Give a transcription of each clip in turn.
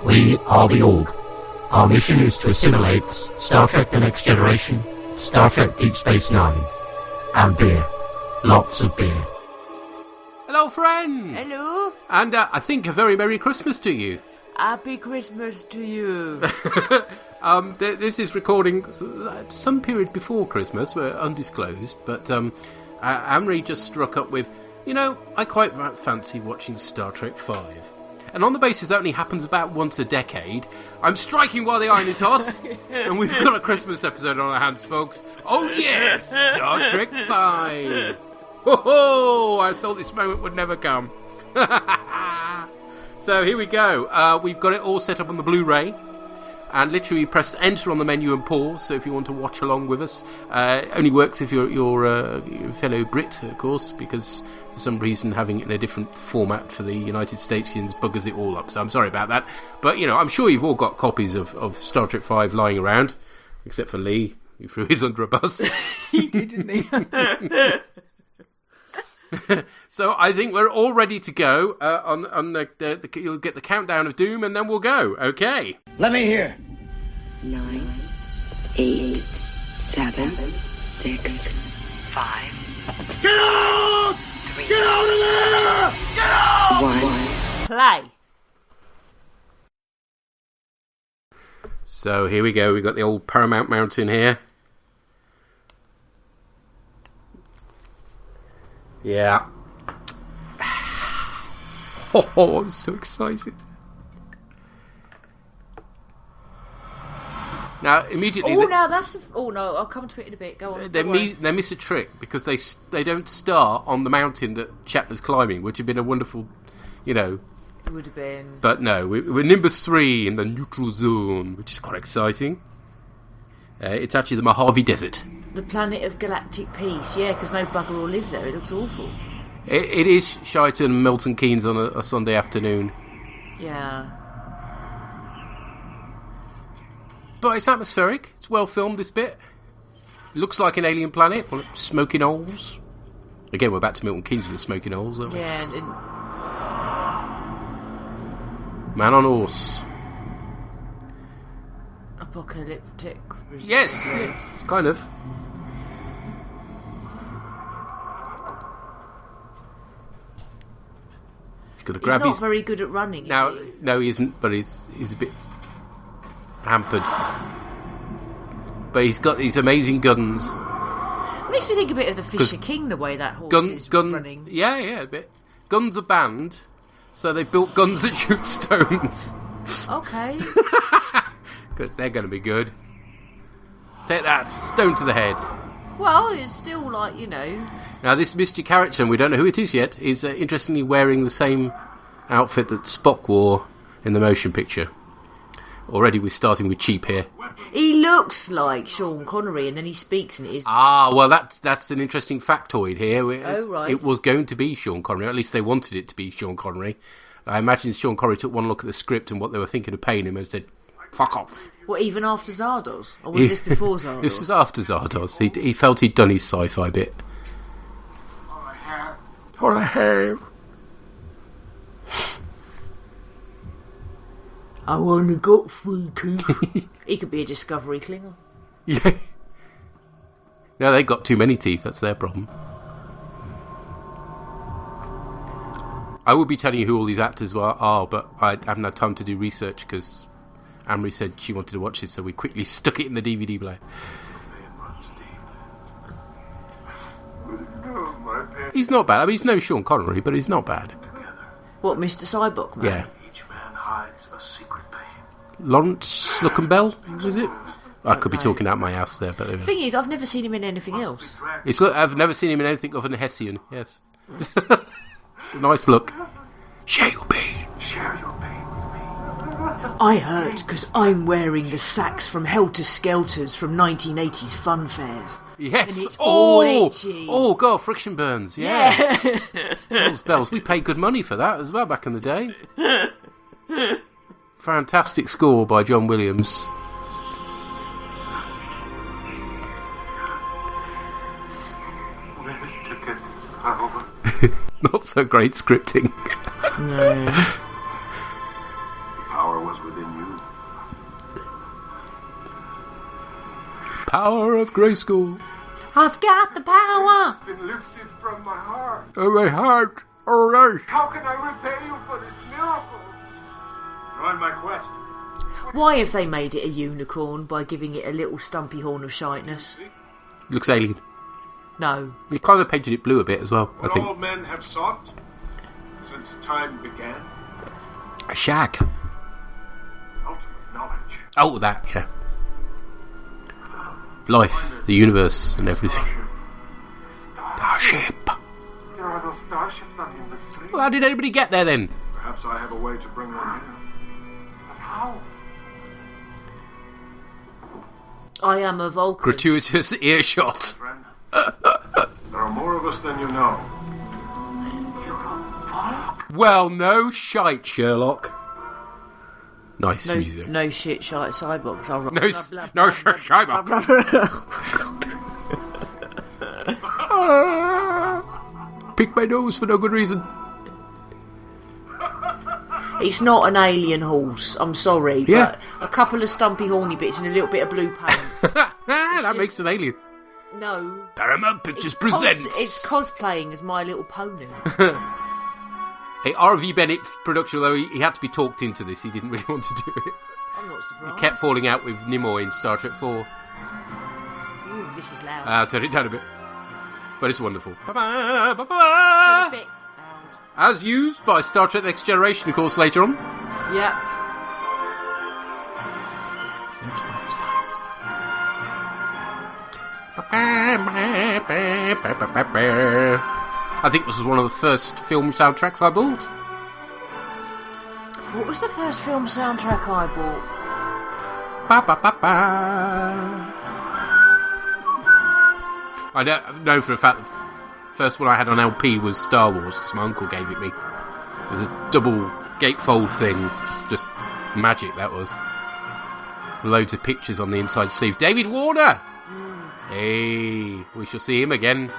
We are the Org. Our mission is to assimilate Star Trek The Next Generation, Star Trek Deep Space Nine, and beer. Lots of beer. Hello, friend! Hello? And I think a very Merry Christmas to you. Happy Christmas to you. This is recording some period before Christmas, we're undisclosed, but Amri just struck up with, I quite fancy watching Star Trek 5. And on the basis that only happens about once a decade, I'm striking while the iron is hot, and we've got a Christmas episode on our hands, folks. Oh yes, Star Trek 5. Ho-ho! I thought this moment would never come. So here we go. We've got it all set up on the Blu-ray, and literally press enter on the menu and pause. So if you want to watch along with us, it only works if you're a fellow Brit, of course, because for some reason having it in a different format for the United Statesians buggers it all up. So I'm sorry about that. But I'm sure you've all got copies of Star Trek 5 lying around, except for Lee, who threw his under a bus. He did, didn't he? So I think we're all ready to go. You'll get the countdown of doom, and then we'll go. Okay. Let me hear. 9, 8, 7, 6, 5. Get out! 3, Get out of there! Get out! 1. Play. So here we go. We've got the old Paramount Mountain here. Yeah. Oh, I'm so excited. Now, immediately... Oh, now that's... Oh, no, I'll come to it in a bit. Go on. They miss a trick, because they don't start on the mountain that Shatner's climbing, which would have been a wonderful, It would have been... But no, we're Nimbus 3 in the neutral zone, which is quite exciting. It's actually the Mojave Desert. The planet of galactic peace, yeah, because no bugger will live there. It looks awful. It is shite and Milton Keynes on a Sunday afternoon. Yeah. But it's atmospheric. It's well filmed, this bit. It looks like an alien planet. Smoking holes. Again, we're back to Milton Keynes with the smoking holes, aren't we? Yeah, and Man on horse. apocalyptic. Yes, kind of. He's got to grab He's not very good at running. Now, is he? no, he isn't, but he's a bit hampered. But he's got these amazing guns. It makes me think a bit of the Fisher King, the way that horse is running. Yeah, a bit. Guns are banned, so they built guns that shoot stones. Okay. Because they're going to be good. Take that, stone to the head. Well, it's still like, Now, this mystery character, and we don't know who it is yet, is interestingly wearing the same outfit that Spock wore in the motion picture. Already we're starting with cheap here. He looks like Sean Connery, and then he speaks, and it is... Ah, well, that's an interesting factoid here. Oh, right. It was going to be Sean Connery, or at least they wanted it to be Sean Connery. I imagine Sean Connery took one look at the script and what they were thinking of paying him and said, fuck off. What, even after Zardos? Or was this before Zardos? This is after Zardos. He felt he'd done his sci-fi bit. All I have. I only got 3 teeth. He could be a Discovery Klinger. Yeah. No, they got too many teeth. That's their problem. I would be telling you who all these actors are, but I haven't had time to do research because Amory said she wanted to watch this, so we quickly stuck it in the DVD player. He's not bad. I mean, he's no Sean Connery, but he's not bad. What, Mr. Cyborg, man? Yeah. Each man hides a secret pain. Lawrence Luckenbell, was it? I could be talking out my ass there, but The thing is, I've never seen him in anything else. I've never seen him in anything other than Hessian. Yes. It's a nice look. Share your pain. Share your pain with me. I hurt because I'm wearing the sacks from Helter Skelters from 1980s fun fairs. Yes. And it's all itchy. Oh, God, friction burns. Yeah. Those bells. We paid good money for that as well back in the day. Fantastic score by John Williams. Where to get this power? Not so great scripting. No. power of Grayskull. I've got the power. It's been lifted from my heart. Oh, my heart. Oh, yes. How can I repay you for this miracle? Join my quest. Why have they made it a unicorn by giving it a little stumpy horn of shyness? Looks alien. No. You kind of painted it blue a bit as well, What I think. all men have sought since time began. A shag. Ultimate knowledge. Oh, that, yeah. Life, the universe, and everything. Starship. There are no starships on the street. Well, how did anybody get there then? Perhaps I have a way to bring one here. But how? I am a Vulcan. Gratuitous earshot. Friend? There are more of us than you know. Well, no shite, Sherlock. Nice No, music. no shit, shite, sidebox. No shite. Pick my nose for no good reason. It's not an alien horse, I'm sorry, Yeah. but a couple of stumpy horny bits and a little bit of blue paint. That just- makes an alien. No. Paramount Pictures It's presents. it's cosplaying as My Little Pony. A R.V. Bennett production, although he had to be talked into this. He didn't really want to do it. I'm not surprised. He kept falling out with Nimoy in Star Trek 4. Ooh, this is loud. I'll turn it down a bit. But it's wonderful. Bye-bye, Still a bye-bye. bit loud. As used by Star Trek Next Generation, of course, later on. Yeah. I think this was one of the first film soundtracks I bought. What was the first film soundtrack I bought? Ba, ba, ba, ba. I know for a fact the first one I had on LP was Star Wars because my uncle gave it me. It was a double gatefold thing. It's just magic, that was. Loads of pictures on the inside sleeve. David Warner! Hey, we shall see him again.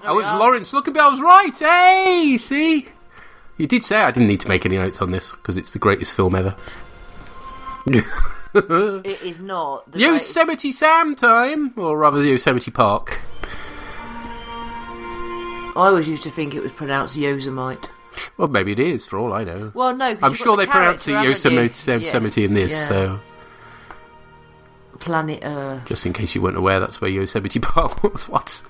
Oh, it's Lawrence. Look at me, I was right. Hey, see? You did say I didn't need to make any notes on this because it's the greatest film ever. It is not. The Yosemite Sam time, or rather Yosemite Park. I always used to think it was pronounced Yosemite. Well, maybe it is, for all I know. Well, no, 'cause I'm you've got sure the they pronounce it character, haven't you? Yosemite in this, Yeah. so Planet Earth. just in case you weren't aware, that's where Yosemite Park was. What?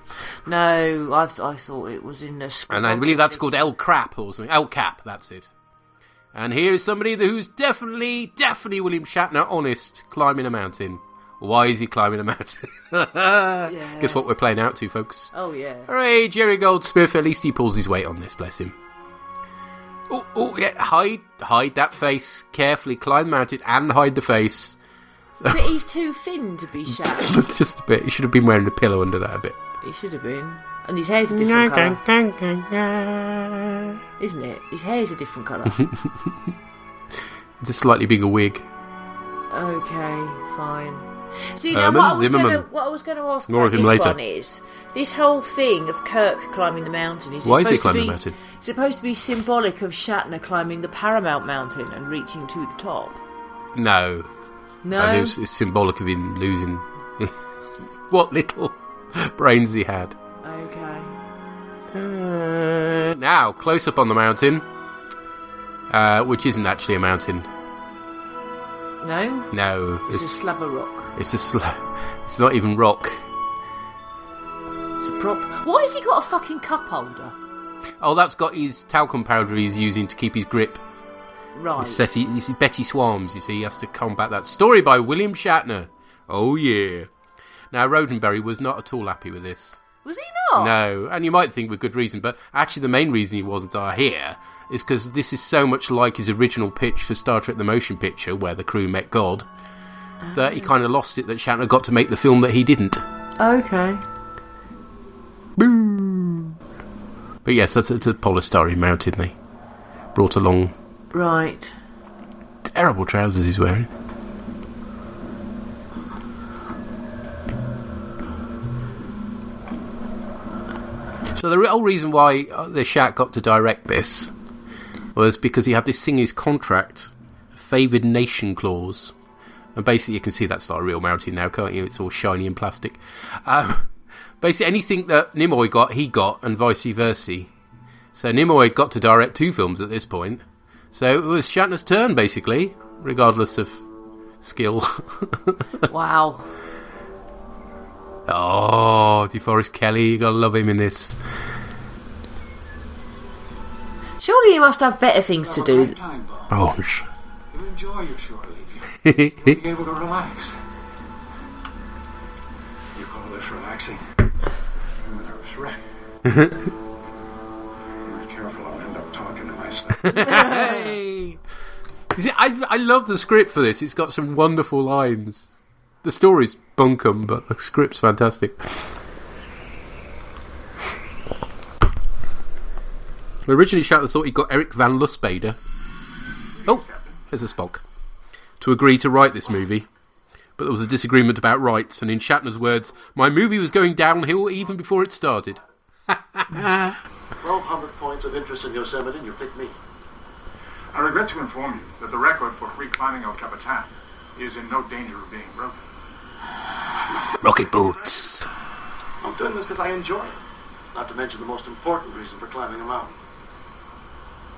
No, I thought it was in the script. And I believe that's called El Crap or something. El Cap, that's it. And here is somebody who's definitely William Shatner, honest, climbing a mountain. Why is he climbing a mountain? Guess what we're playing out to, folks? Oh, yeah. Hooray, Jerry Goldsmith. At least he pulls his weight on this, bless him. Oh, yeah, hide that face. Carefully climb the mountain and hide the face. But he's too thin to be shat. Just a bit. He should have been wearing a pillow under that a bit. He should have been. And his hair's a different colour. Isn't it? His hair's a different colour. It's a slightly bigger wig. Okay, fine. See, now Herman what I was going to ask More about of him this later. one is, this whole thing of Kirk climbing the mountain, Why is he climbing the mountain? Supposed to be symbolic of Shatner climbing the Paramount Mountain and reaching to the top. No. No? I think it's symbolic of him losing what little brains he had. Okay. Now, close up on the mountain, which isn't actually a mountain. No? No, It's a slab of rock. it's not even rock. It's a prop. Why has he got a fucking cup holder? Oh, that's got his talcum powder he's using to keep his grip. Right. It's Betty Swams, you see, he has to combat that. Story by William Shatner. Oh, yeah. Now, Roddenberry was not at all happy with this. Was he not? No, and you might think with good reason, but actually the main reason he wasn't here is because this is so much like his original pitch for Star Trek The Motion Picture, where the crew met God, that he kind of lost it that Shatner got to make the film that he didn't. Okay. Boo! But yes, it's a polystyrene mountain they brought along. Right. Terrible trousers he's wearing. So the real reason why the Shat got to direct this was because he had this thing in his contract, favoured nation clause, And basically, you can see that's not a real mountain now, can't you? It's all shiny and plastic. Basically, anything that Nimoy got, he got, and vice versa. So Nimoy got to direct 2 films at this point. So it was Shatner's turn, basically, regardless of skill. Wow. Oh, DeForest Kelly, you gotta love him in this. Surely you must have better things to do. Oh, You enjoy your short leave. You'll be able to relax. You call this relaxing? I'm a nervous wreck. I'm not careful, I'll end up talking to myself. Hey. You see, I love the script for this. It's got some wonderful lines. The story's bunkum, but the script's fantastic. Originally, Shatner thought he got Eric Van Lusbader. Oh, there's a Spock. To agree to write this movie. But there was a disagreement about rights, and in Shatner's words, my movie was going downhill even before it started. 1,200 points of interest in Yosemite, and you picked me. I regret to inform you that the record for free climbing El Capitan is in no danger of being broken. Rocket boots. I'm doing this because I enjoy it. Not to mention the most important reason for climbing a mountain.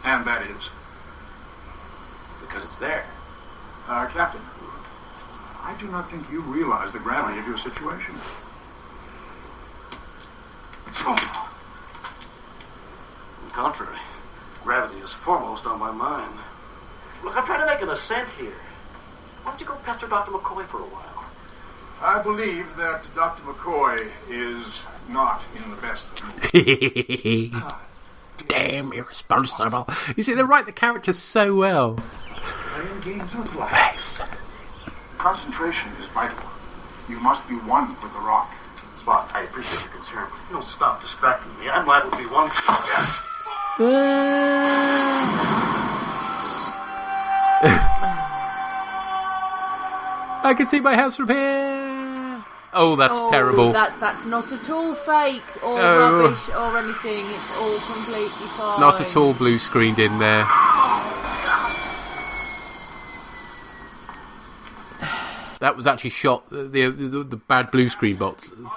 And that is? Because it's there. Captain, I do not think you realize the gravity of your situation. On the contrary, gravity is foremost on my mind. Look, I'm trying to make an ascent here. Why don't you go pester Dr. McCoy for a while? I believe that Dr. McCoy is not in the best of moods. Damn irresponsible. You see, they write the characters so well. Playing games with life. Concentration is vital. You must be one with the rock. Spot, I appreciate your concern. Don't stop distracting me. I'm liable to be one. I can see my house from here. Oh, that's terrible. That's not at all fake or No. rubbish or anything. It's all completely fine. Not at all blue screened in there. That was actually shot. The bad blue screen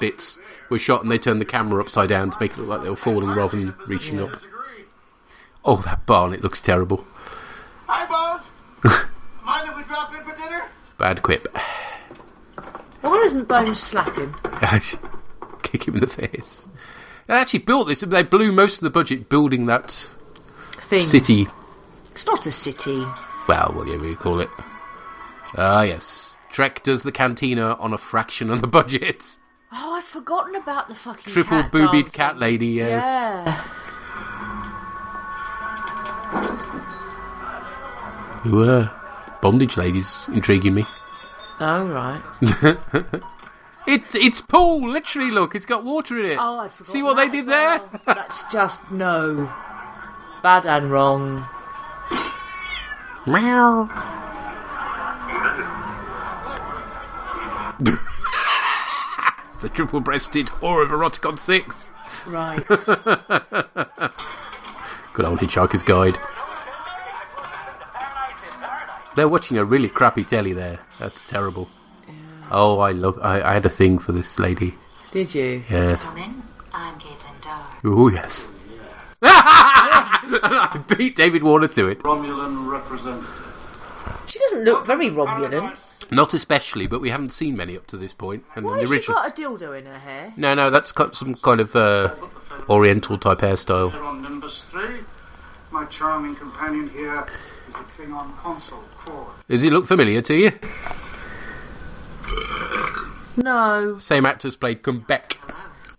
bits were shot, and they turned the camera upside down to make it look like they were falling rather than reaching up. Oh, that barn! It looks terrible. Hi, Bones. Mind if we drop in for dinner? Bad quip. Why doesn't Bones slap him? Kick him in the face. They actually built this. They blew most of the budget building that Thing. city. It's not a city. Well, whatever you call it. Ah, yes. Trek does the cantina on a fraction of the budget. Oh, I'd forgotten about the fucking Triple cat boobied dancing. cat lady, yes. Yeah. Bondage ladies intriguing me. Oh, right. It's pool, literally, look, it's got water in it. Oh, I'd forgotten. See what they that did as well. there? That's just, no. Bad and wrong. Meow. It's the triple-breasted whore of Eroticon 6. Right. Good old Hitchhiker's Guide. They're watching a really crappy telly there. That's terrible. Yeah. Oh, I had a thing for this lady. Did you? Yes. Come in. I'm Caitlin Darr. Oh, yes. I beat David Warner to it. Romulan representative. She doesn't look very Romulan. Not especially, but we haven't seen many up to this point. And Why in the has she original... got a dildo in her hair? No, that's got some kind of Oriental type hairstyle. Here on Nimbus 3, my charming companion here is the Klingon console, Cord. Does he look familiar to you? No. Same actors played Beck,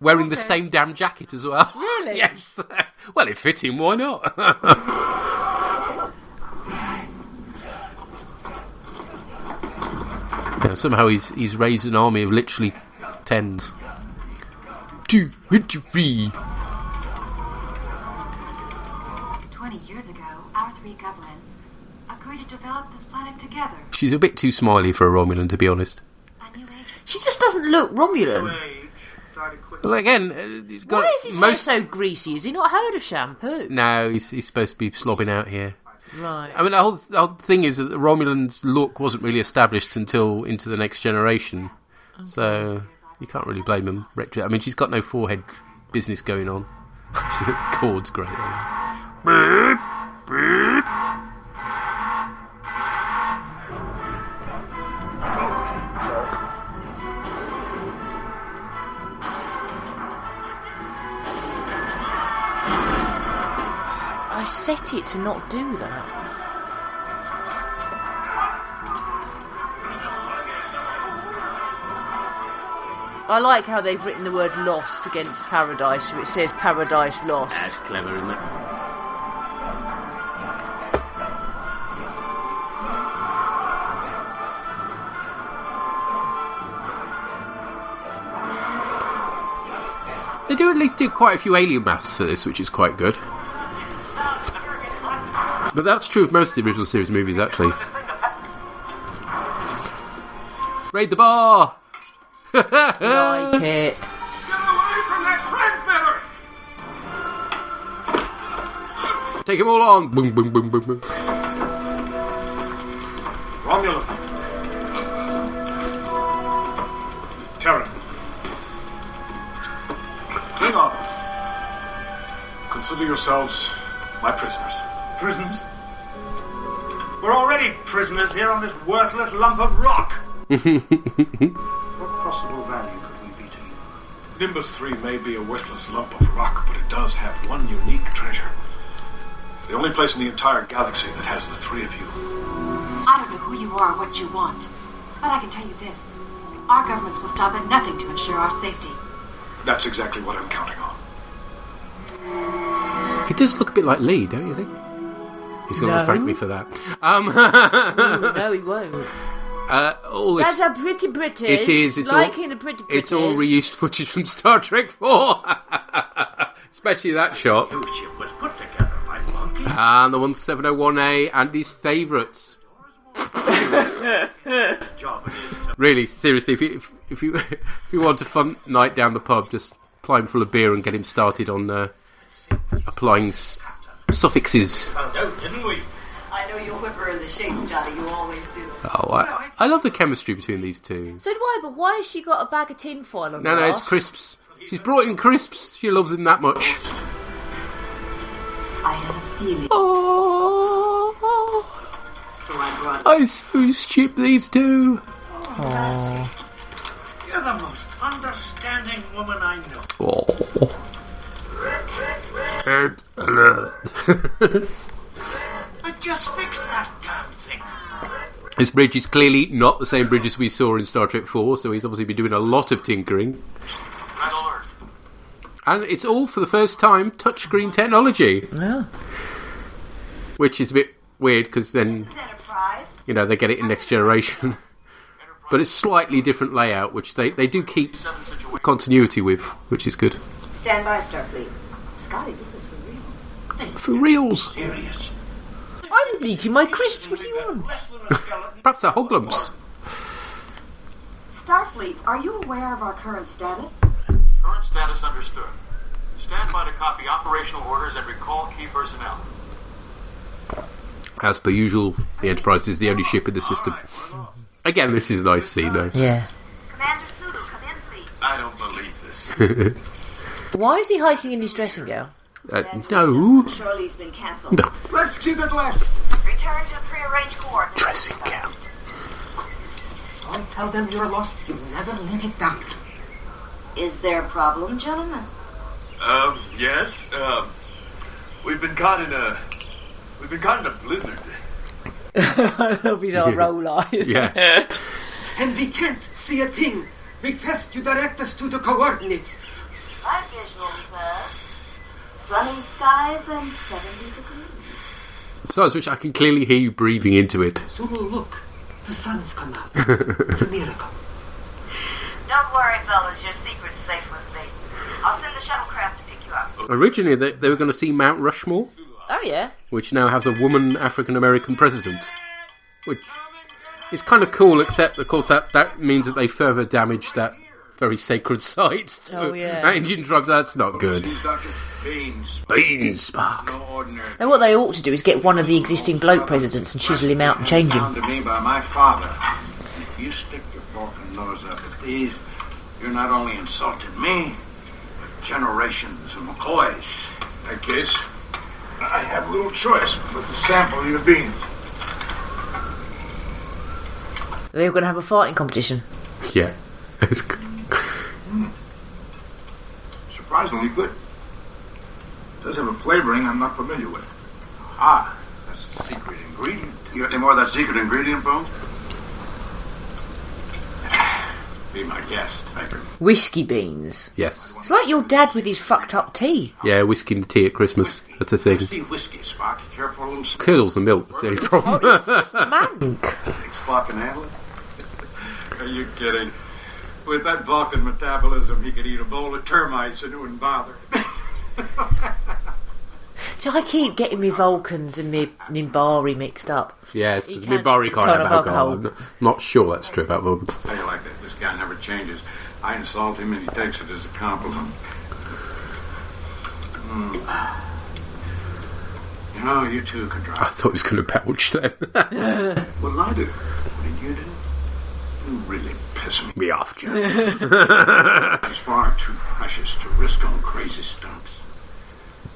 wearing the same damn jacket as well. Really? Yes. Well, it fit him. Why not? Yeah, somehow he's raised an army of literally tens. 2, 3. 20 years ago, our three governments agreed to develop this planet together. She's a bit too smiley for a Romulan, to be honest. A new age. She just doesn't look Romulan. Well, again, he's got Why is his hair so greasy? Has he not heard of shampoo? No, he's supposed to be slobbing out here. Right. I mean, the whole thing is that the Romulan's look wasn't really established until into the Next Generation. Okay. So you can't really blame them. I mean, she's got no forehead business going on. Chord's great, though. I set it to not do that. I like how they've written the word lost against paradise, so it says paradise lost. That's clever, isn't it? They do at least do quite a few alien masks for this, which is quite good. But that's true of most of the original series movies, actually. Raid the bar! Like it. Get away from that transmitter! Take them all on! Boom, boom, boom, boom, boom. Romulan. Terran. Klingon. Consider yourselves my prisoners. Prisoners? We're already prisoners here on this worthless lump of rock. What possible value could we be to you? Nimbus 3 may be a worthless lump of rock, but it does have one unique treasure. It's the only place in the entire galaxy that has the three of you. I don't know who you are or what you want, but I can tell you this. Our governments will stop at nothing to ensure our safety. That's exactly what I'm counting on. He does look a bit like Lee, don't you think? He's going to thank me for that. No, he won't. All this, That's a pretty British. it is. It's liking all, the pretty British. It's all reused footage from Star Trek 4. Especially that shot. New ship was put together by Monkey. And the 1701A, Andy's favourites. Really, seriously, if you want a fun night down the pub, just apply him full of beer and get him started on applying suffixes. Found out, didn't we? I know you're whipper in the shape, Scotty. You always do. Oh, I love the chemistry between these two. So do I, but why has she got a bag of tinfoil on No, her it's arse? crisps. She's brought in crisps. She loves him that much. I had a feeling. Oh, So I brought I so ship these two. Lassie, you're the most understanding woman I know. Oh. Red alert. I just fixed that damn thing. This bridge is clearly not the same bridge as we saw in Star Trek 4, so he's obviously been doing a lot of tinkering. Red alert. And it's all, for the first time, touchscreen technology. Yeah. Which is a bit weird, because then, Enterprise. you know, they get it in Next Generation. But it's slightly different layout, which they do keep continuity with, which is good. Stand by, Starfleet. Scotty, this is for real. For reals. Serious. I'm eating my crisps. What do you want? Less than a skeleton. Perhaps they're hoglums. Starfleet, are you aware of our current status? Current status understood. Stand by to copy operational orders and recall key personnel. As per usual, the Enterprise is the only ship in the system. Again, this is a nice scene, though. Yeah. Commander Sulu, come in, please. I don't believe this. Why is he hiking in his dressing gown? No. Surely he's been cancelled. No. Rescue at last! Return to prearranged coordinates. Dressing gown. Don't tell them you're lost. You never live it down. Is there a problem, gentlemen? Yes. We've been caught in a blizzard. I love his old roll eyes. Yeah. And we can't see a thing. Request you direct us to the coordinates. My visual says sunny skies and 70 degrees. Besides which, I can clearly hear you breathing into it. Sulu, look. The sun's come out. It's a miracle. Don't worry, fellas. Your secret's safe with me. I'll send the shuttlecraft to pick you up. Originally, they were going to see Mount Rushmore, Oh, yeah. which now has a woman African-American president. Which is kind of cool, except, of course, that means that they further damage that very sacred sites to Oh, yeah. engine drugs. That's not good. Beanspark. No ordinary. Now, what they ought to do is get one of the existing bloke presidents and chisel him out and change him. To me by my father. If you stick your Vulcan nose up at these, you're not only insulting me, but generations of McCoys. In that case, I have little choice but to sample your beans. They're going to have a fighting competition. Yeah. Surprisingly good. It does have a flavoring I'm not familiar with. Ah, that's the secret ingredient. You got any more of that secret ingredient, Bones? Be my guest. Thank you. Whiskey beans. Yes. It's like your dad with his fucked up tea. Yeah, whiskey and tea at Christmas. That's a thing. See whiskey, Spock. Careful, little snake. Curdles and milk. That's the only problem. It's just mank. Think Spock can handle it? Are you kidding? With that Vulcan metabolism, he could eat a bowl of termites and it wouldn't bother. So I keep getting me Vulcans and me Nimbari mixed up. Yes, He because can't Minbari can't turn have up alcohol. alcohol. I'm not sure that's true about Vulcans. Tell you like that, this guy never changes. I insult him and he takes it as a compliment. You know, you two can I drive. thought he was going to belch then. What'll I do? What did you do? You really piss Me off, Joe. It's far too precious to risk on crazy stunts.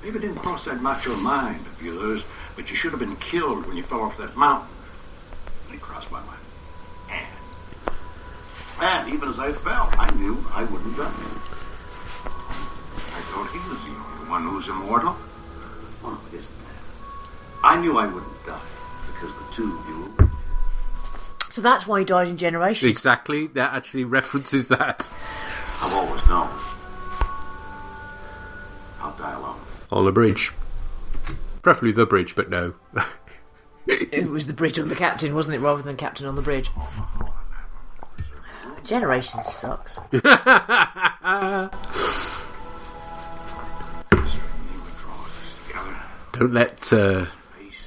Maybe it didn't cross that macho mind of yours, but you should have been killed when you fell off that mountain. It crossed my mind. And even as I fell, I knew I wouldn't die. I thought he was the only one who's immortal. Well, it isn't that. I knew I wouldn't die because the two of you. So that's why he died in Generations. Exactly. That actually references that. I've always known. I'll die alone. On the bridge. Preferably the bridge, but no. It was the bridge on the captain, wasn't it, rather than captain on the bridge? Generations sucks. Don't let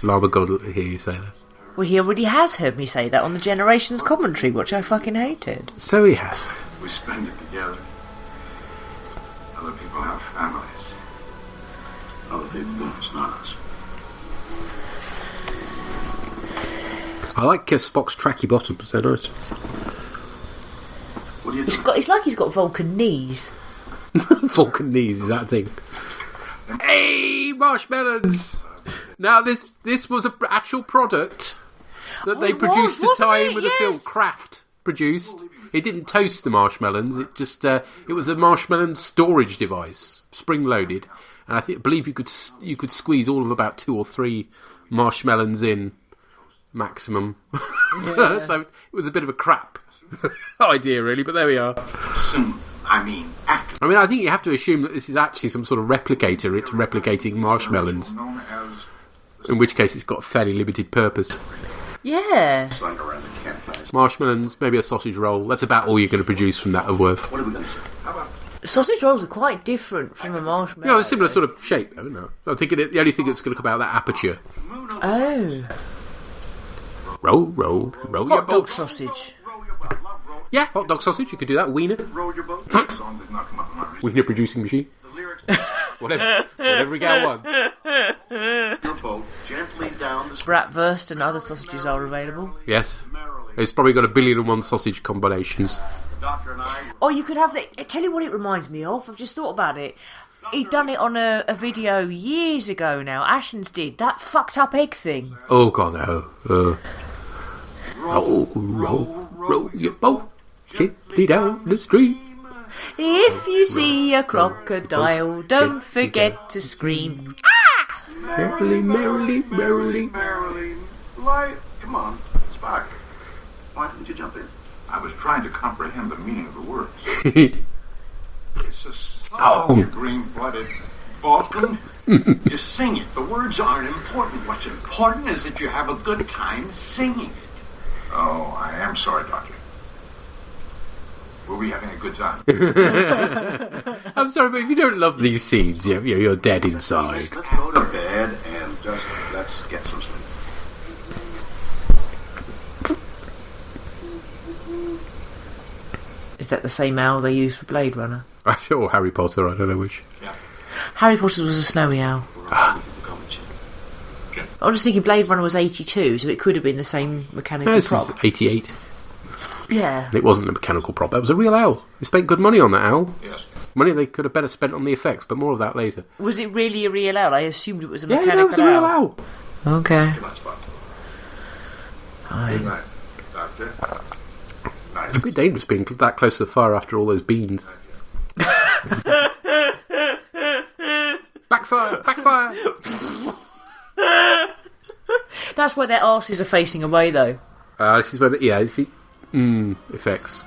Lama God hear you say that. Well, he already has heard me say that on the Generations commentary, which I fucking hated. So he has. We spend it together. Other people have families. Other people, it's not us. I like Spock's tracky bottoms, they're nice. What do you do? It's like he's got Vulcan knees. Vulcan knees, is that a thing? Hey, marshmallows! Now, this was an actual product that they produced to tie in with the film. Kraft produced. It didn't toast the marshmallows. It just it was a marshmallow storage device, spring-loaded, and I believe you could squeeze all of about 2 or 3 marshmallows in maximum. Yeah. So it was a bit of a crap idea, really. But there we are. Soon. I mean, after. I think you have to assume that this is actually some sort of replicator. It's replicating marshmallows. Known as In which case, it's got a fairly limited purpose. Yeah. slung around the campfire. Marshmallows, maybe a sausage roll. That's about all you're going to produce from that of worth. What are we going to say? How about Sausage rolls are quite different from a marshmallow. Yeah, a similar sort of shape, though, no? I'm thinking the only thing that's going to come out of that aperture. Oh. Roll your Hot dog boat. sausage. roll your boat? Love roll. Yeah, hot dog sausage, you could do that. Wiener. Roll your boat. This song did not come up in my research. Wiener producing machine. The lyrics. Whatever we go on. Your boat gently down the Bratwurst and other sausages are available. Yes. merrily. It's probably got 1,000,001 sausage combinations. The doctor and I. Oh, you could have the... Tell you what it reminds me of. I've just thought about it. He'd done it on a video years ago now. Ashens did. That fucked up egg thing. Oh, God, no. Roll your boat gently down the stream. If you see a crocodile, don't forget to scream. Merrily, merrily, merrily. Merrily. Why? Come on, Spock. Why didn't you jump in? I was trying to comprehend the meaning of the words. It's a song, you green-blooded Vulcan. You sing it. The words aren't important. What's important is that you have a good time singing it. Oh, I am sorry, Doctor. Were we having a good time? I'm sorry, but if you don't love these scenes, you're dead inside. Let's go to bed and just let's get some sleep. Is that the same owl they used for Blade Runner? Or Harry Potter, I don't know which. Yeah. Harry Potter was a snowy owl. I was thinking Blade Runner was 82, so it could have been the same mechanical This prop. is 88. Yeah. It wasn't a mechanical prop, that was a real owl. They spent good money on that owl. Yes. Money they could have better spent on the effects, but more of that later. Was it really a real owl? I assumed it was a Yeah, mechanical it was a real owl. Okay. Good night, Spock. Fine. Good night, Doctor. Night. It'd be dangerous being that close to the fire after all those beans. Backfire! Backfire! That's why their arses are facing away, though. This is where you see... effects.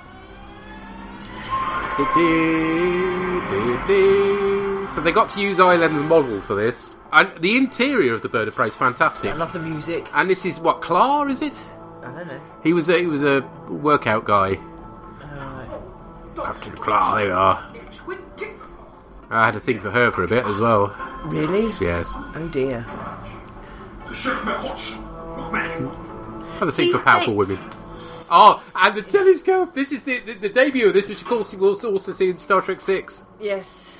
So they got to use Island's model for this. And the interior of the Bird of Prey is fantastic. I love the music. And this is what, Clar, is it? I don't know. He was a workout guy. Captain Clar, there we are. I had a thing for her for a bit as well. Really? Yes. Oh dear. I have a thing for powerful women. Oh, and the telescope! This is the debut of this, which of course you will also see in Star Trek 6. Yes.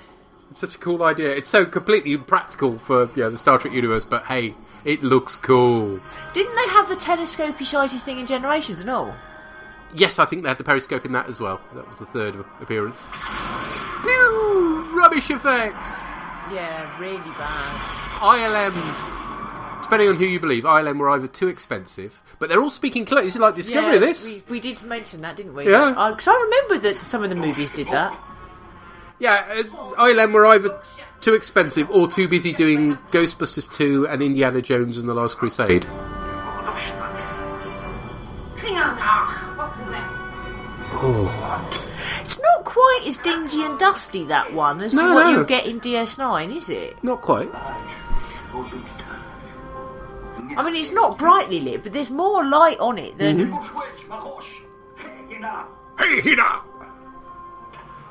It's such a cool idea. It's so completely impractical for the Star Trek universe, but hey, it looks cool. Didn't they have the telescopey sighted thing in Generations and all? Yes, I think they had the periscope in that as well. That was the third appearance. Pew! Rubbish effects! Yeah, really bad. ILM, depending on who you believe, ILM were either too expensive, but they're all speaking clearly. This is like Discovery, this. We did mention that, didn't we? Yeah. Because I remember that some of the movies did that. Yeah, ILM were either too expensive or too busy doing Ghostbusters 2 and Indiana Jones and the Last Crusade. Hang on now. What the heck? Oh. It's not quite as dingy and dusty, that one, as to what you'll get in DS9, is it? Not quite. I mean, it's not brightly lit, but there's more light on it than... Hey, Hina!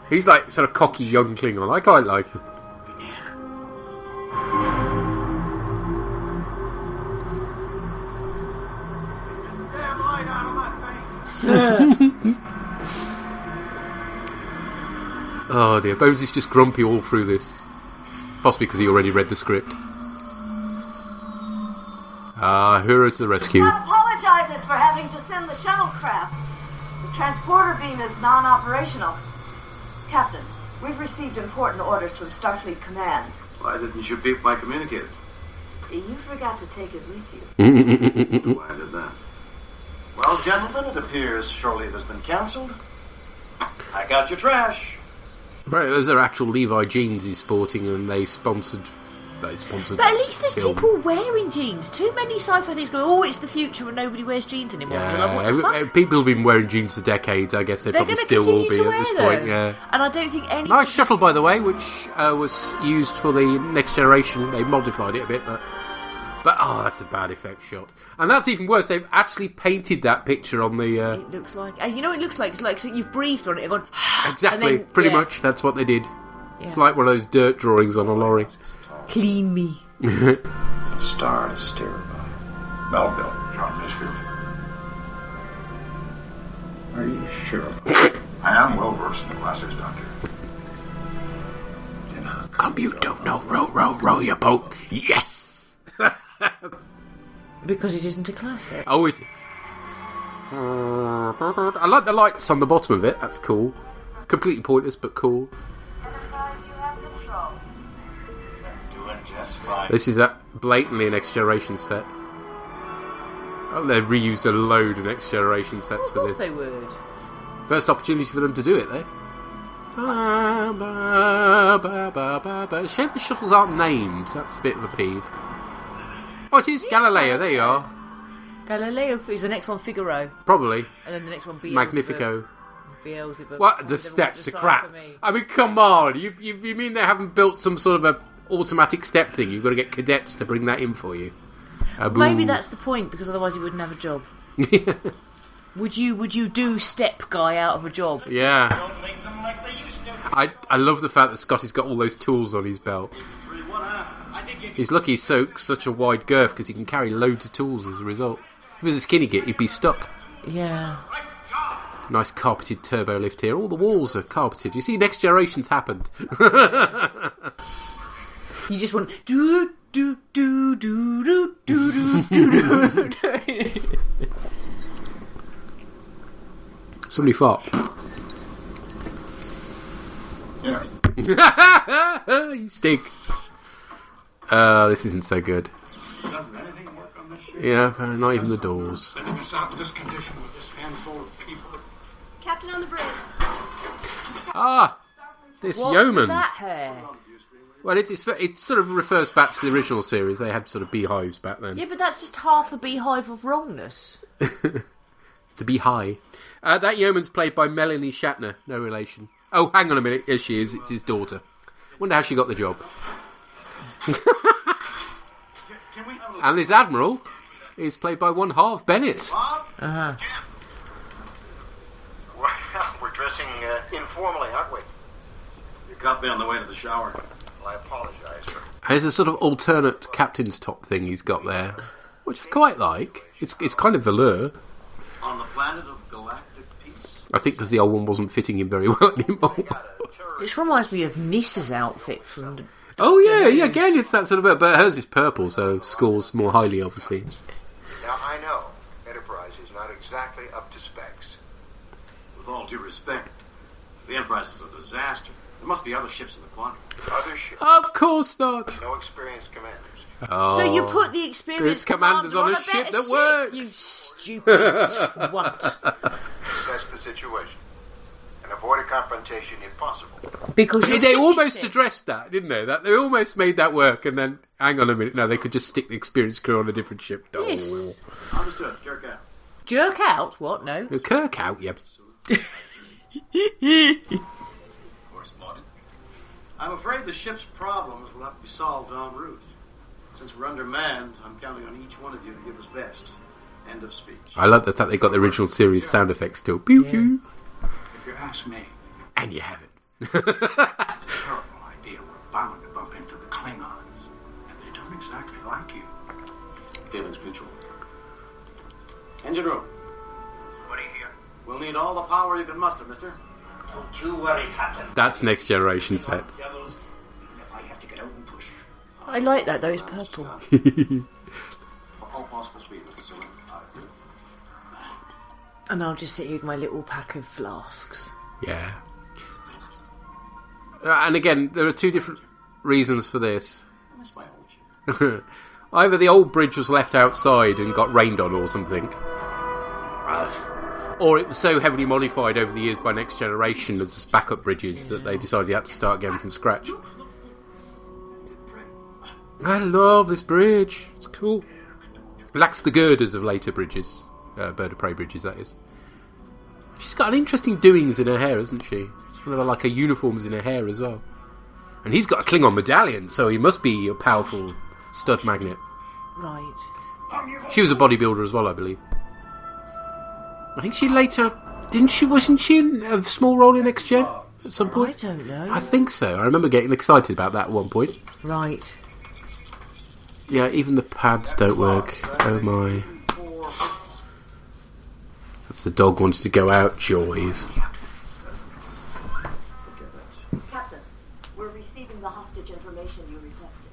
He's like sort of cocky young Klingon. I quite like him. Oh dear, Bones is just grumpy all through this. Possibly because he already read the script. Hero to the rescue. That apologizes for having to send the shuttlecraft. The transporter beam is non-operational. Captain, we've received important orders from Starfleet Command. Why didn't you beep my communicator? You forgot to take it with you. Why did that? Well, gentlemen, it appears shore leave has been cancelled. Pack out your trash. Right, those are actual Levi jeans he's sporting, and they sponsored. But at least there's people wearing jeans. Too many sci-fi things go, oh, it's the future and nobody wears jeans anymore. Yeah, You're like, what the fuck? people have been wearing jeans for decades. I guess they They're probably gonna still will continue be to at this wear point. them. Yeah. And I don't think any... Nice shuttle, by the way, which was used for the Next Generation. They modified it a bit, but oh, that's a bad effect shot. And that's even worse. They've actually painted that picture on the. It looks like, you know, what it looks like. It's like so you've breathed on it and gone. Exactly, and then, pretty much. That's what they did. Yeah. It's like one of those dirt drawings on a lorry. Clean me. Star to steer by. Melville, John Mitchfield. Are you sure? I am well versed in the classics, Doctor. Come, you don't know. Row your boat. Yes! Because it isn't a classic. Oh, it is. I like the lights on the bottom of it. That's cool. Completely pointless, but cool. Enterprise, you have control. Doing just fine. This is blatantly a Next Generation set. Oh, they reused a load of Next Generation sets Of for course this. they would. First opportunity for them to do it, though. Shame the shuttles aren't named. That's a bit of a peeve. Oh, it is Galileo. There you are. Galileo is the next one, Figaro. Probably. And then the next one, Beelzebub. Magnifico. Beelzebub. What? The steps are crap. I mean, come on. You mean they haven't built some sort of a automatic step thing? You've got to get cadets to bring that in for you. Maybe that's the point, because otherwise you wouldn't have a job. Would you do step guy out of a job? Yeah. I love the fact that Scotty's got all those tools on his belt. He's lucky he's such a wide girth because he can carry loads of tools as a result. If he was a skinny git, he'd be stuck. Yeah. Nice carpeted turbo lift here. All the walls are carpeted. You see, Next Generation's happened. You just want do do do do do do do do. Somebody fart. Yeah. You stink. This isn't so good. Doesn't anything work on this ship? Yeah, not even the doors. Sending us out in this condition with this handful of people. Captain on the bridge. Ah, this What's yeoman. with that hair? Well, it sort of refers back to the original series. They had sort of beehives back then. Yeah, but that's just half a beehive of wrongness. To be high. That yeoman's played by Melanie Shatner. No relation. Oh, hang on a minute. Yes, she is. It's his daughter. Wonder how she got the job. And this Admiral is played by one half Bennett. Well, we're dressing informally, aren't we? You caught me on the way to the shower. Well, I apologize. There's a sort of alternate captain's top thing he's got there, which I quite like. It's kind of velour. On the planet of galactic peace. I think because the old one wasn't fitting him very well anymore. This reminds me of Nissa's outfit from the... Oh yeah, again it's that sort of... But hers is purple, so scores more highly, obviously. Now, I know Enterprise is not exactly up to specs. With all due respect, the Enterprise is a disaster. There must be other ships in the quantum. Other ships. Of course not. No experienced commanders. Oh. So you put the experienced commanders on a better ship that works. You stupid twat. That's the situation. And avoid a confrontation if possible. Because they almost addressed that, didn't they? They almost made that work, and then, hang on a minute, no, they could just stick the experienced crew on a different ship. Yes. Understood. Jerk out. Jerk out? What? No. Kirk out, yep. Correspondent. I'm afraid the ship's problems will have to be solved en route. Since we're undermanned, I'm counting on each one of you to give us best. End of speech. I like the fact they got the original series sound effects still. Pew pew. If you ask me, And you have it. terrible idea. We're bound to bump into the Klingons. And they don't exactly like you. Feelings mutual. Engine room. What do you hear? We'll need all the power you can muster, mister. Don't you worry, Captain. That's Next Generation set. I have to get out and push. I like that, though. It's purple. All possible speed, Mr. Sewell. And I'll just sit here with my little pack of flasks. Yeah. And again, there are two different reasons for this. That's my old ship. Either the old bridge was left outside and got rained on or something. Or it was so heavily modified over the years by Next Generation as backup bridges that they decided you had to start again from scratch. I love this bridge. It's cool. Lacks the girders of later bridges. Bird of Prey bridges, that is. She's got an interesting doings in her hair, hasn't she? She's kind of like her uniforms in her hair as well. And he's got a Klingon medallion, so he must be a powerful stud magnet. Right. She was a bodybuilder as well, I believe. I think she later... Wasn't she in a small role in Next Gen at some point? I don't know. I think so. I remember getting excited about that at one point. Right. Yeah, even the pads don't work. Oh my. That's the dog wanted to go out, joys. Captain, we're receiving the hostage information you requested.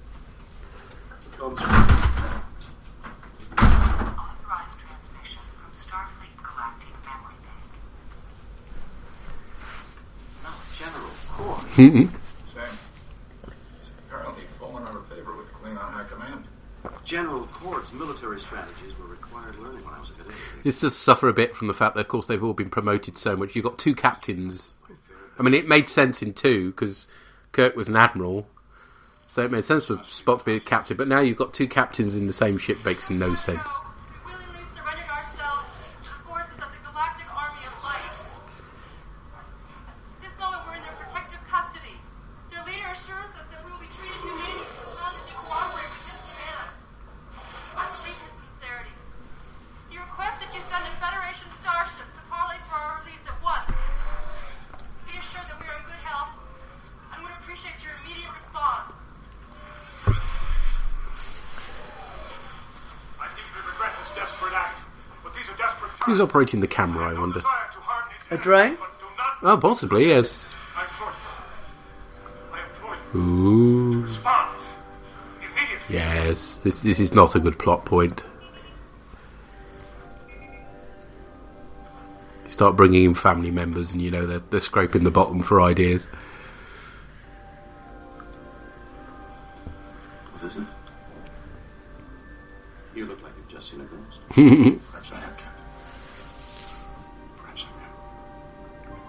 Authorized transmission from Starfleet Galactic Memory Bank. General Cord. Same. Apparently fallen out of favor with Klingon High Command. General Cord's military strategies were required learning when I was a cadet. This does suffer a bit from the fact that, of course, they've all been promoted so much. You've got two captains. I mean, it made sense in 2, because Kirk was an admiral, so it made sense for Spock to be a captain, but now you've got two captains in the same ship, makes no sense. We willingly surrendered ourselves to the forces of the Galactic Army of Light. At this moment, we're in their protective custody. Their leader assures us that we will be treated humanely as long as you cooperate with his demand. I believe his sincerity. He requests that you send a Federation starship to parley for our release at once. Be assured that we are in good health and would appreciate your immediate response. I deeply regret this desperate act, but these are desperate times. Who's operating the camera, I wonder? Desire to harden its A drone? Oh, possibly, yes. Ooh. Yes, this is not a good plot point. You start bringing in family members and, they're scraping the bottom for ideas. What is it? You look like you've just seen a ghost. Perhaps I have, Captain. Perhaps I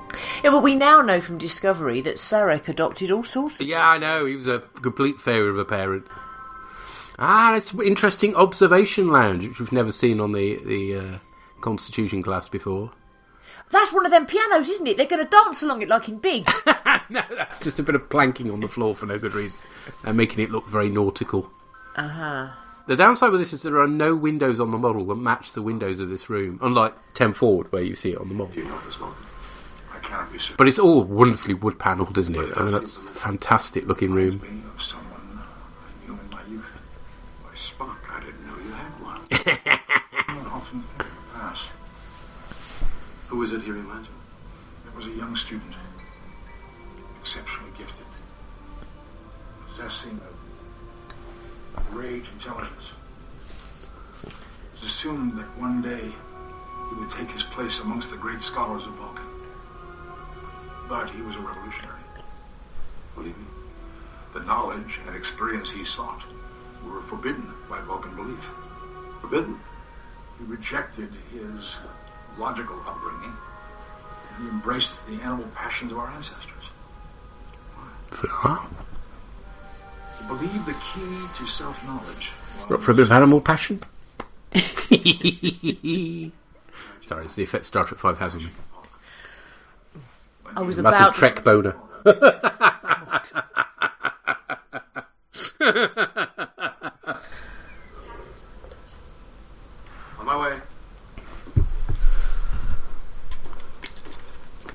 have. Yeah, but we now know from Discovery that Sarek adopted all sorts of... Yeah, I know. He was a complete failure of a parent. That's an interesting observation lounge, which we've never seen on the Constitution class before. That's one of them pianos, isn't it? They're going to dance along it like in Big. No, that's just a bit of planking on the floor for no good reason. And making it look very nautical. Uh-huh. The downside with this is there are no windows on the model that match the windows of this room, unlike 10 Forward, where you see it on the model. Do you know this model? I cannot be certain. But it's all wonderfully wood-panelled, isn't it? I mean, that's a fantastic-looking room. Of someone I knew in my youth. Why, Spock, I didn't know you had one. I don't often think of the past. Who is it he reminds me? There was a young student, exceptionally gifted, possessing of great intelligence. It was assumed that one day he would take his place amongst the great scholars of Vulcan. But he was a revolutionary. What do you mean? The knowledge and experience he sought were forbidden by Vulcan belief. Forbidden? He rejected his logical upbringing, and he embraced the animal passions of our ancestors. Huh? He believed the key to self-knowledge What, for a bit of animal passion? Sorry, it's the effect Star Trek 5 has on me. I was Massive about Trek boner. On my way.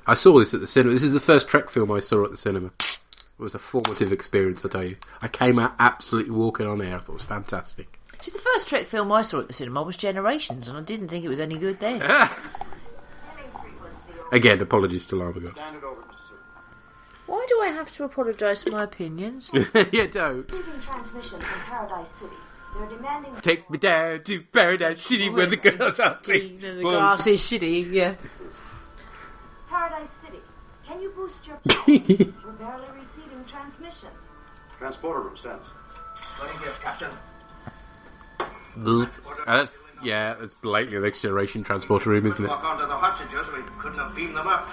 I saw this at the cinema. This is the first Trek film I saw at the cinema. It was a formative experience, I tell you. I came out absolutely walking on air. I thought it was fantastic. See, the first Trek film I saw at the cinema was Generations, and I didn't think it was any good then. Again, apologies to Larmago. Stand it over, Mr. Sir. Why do I have to apologise for my opinions? Yeah, don't. Receiving transmission from Paradise City. They're demanding... Take me down to Paradise City where the girls are green and the grass is shitty, yeah. Paradise City, can you boost your power? We're barely receiving transmission. Transporter room stands. Going here, Captain. That's blatantly a next generation transporter room, isn't it? Walk onto the hostages, we couldn't have beamed them up.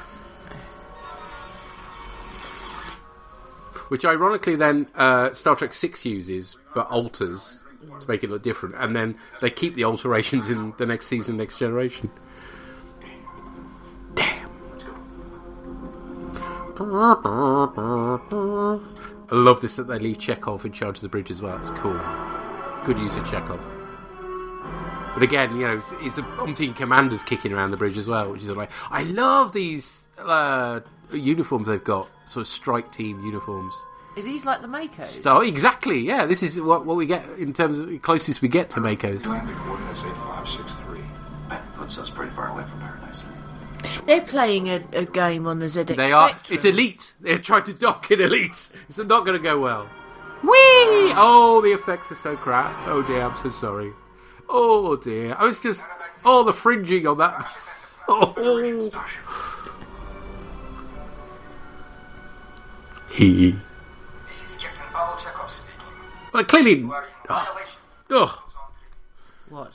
Which ironically then Star Trek 6 uses, but alters to make it look different. And then they keep the alterations in the next season, Next Generation. Damn. I love this that they leave Chekhov in charge of the bridge as well. It's cool. Good use of Chekhov. But again, it's a umpteen commanders kicking around the bridge as well, which is like, I love these uniforms they've got, sort of strike team uniforms. Are these like the Makos? Exactly, yeah. This is what we get in terms of the closest we get to Makos. Landing coordinates 8563. That puts us pretty far away from Paradise. They're playing a game on the ZX They are. Spectrum. It's Elite. They're trying to dock in Elite. It's not going to go well. Whee! Oh, the effects are so crap. Oh dear, I'm so sorry. Oh dear. I was just... Oh, the fringing on that... Oh. He... This is Captain Pavel Chekhov speaking. Well, clearly... You are in violation. Oh. What?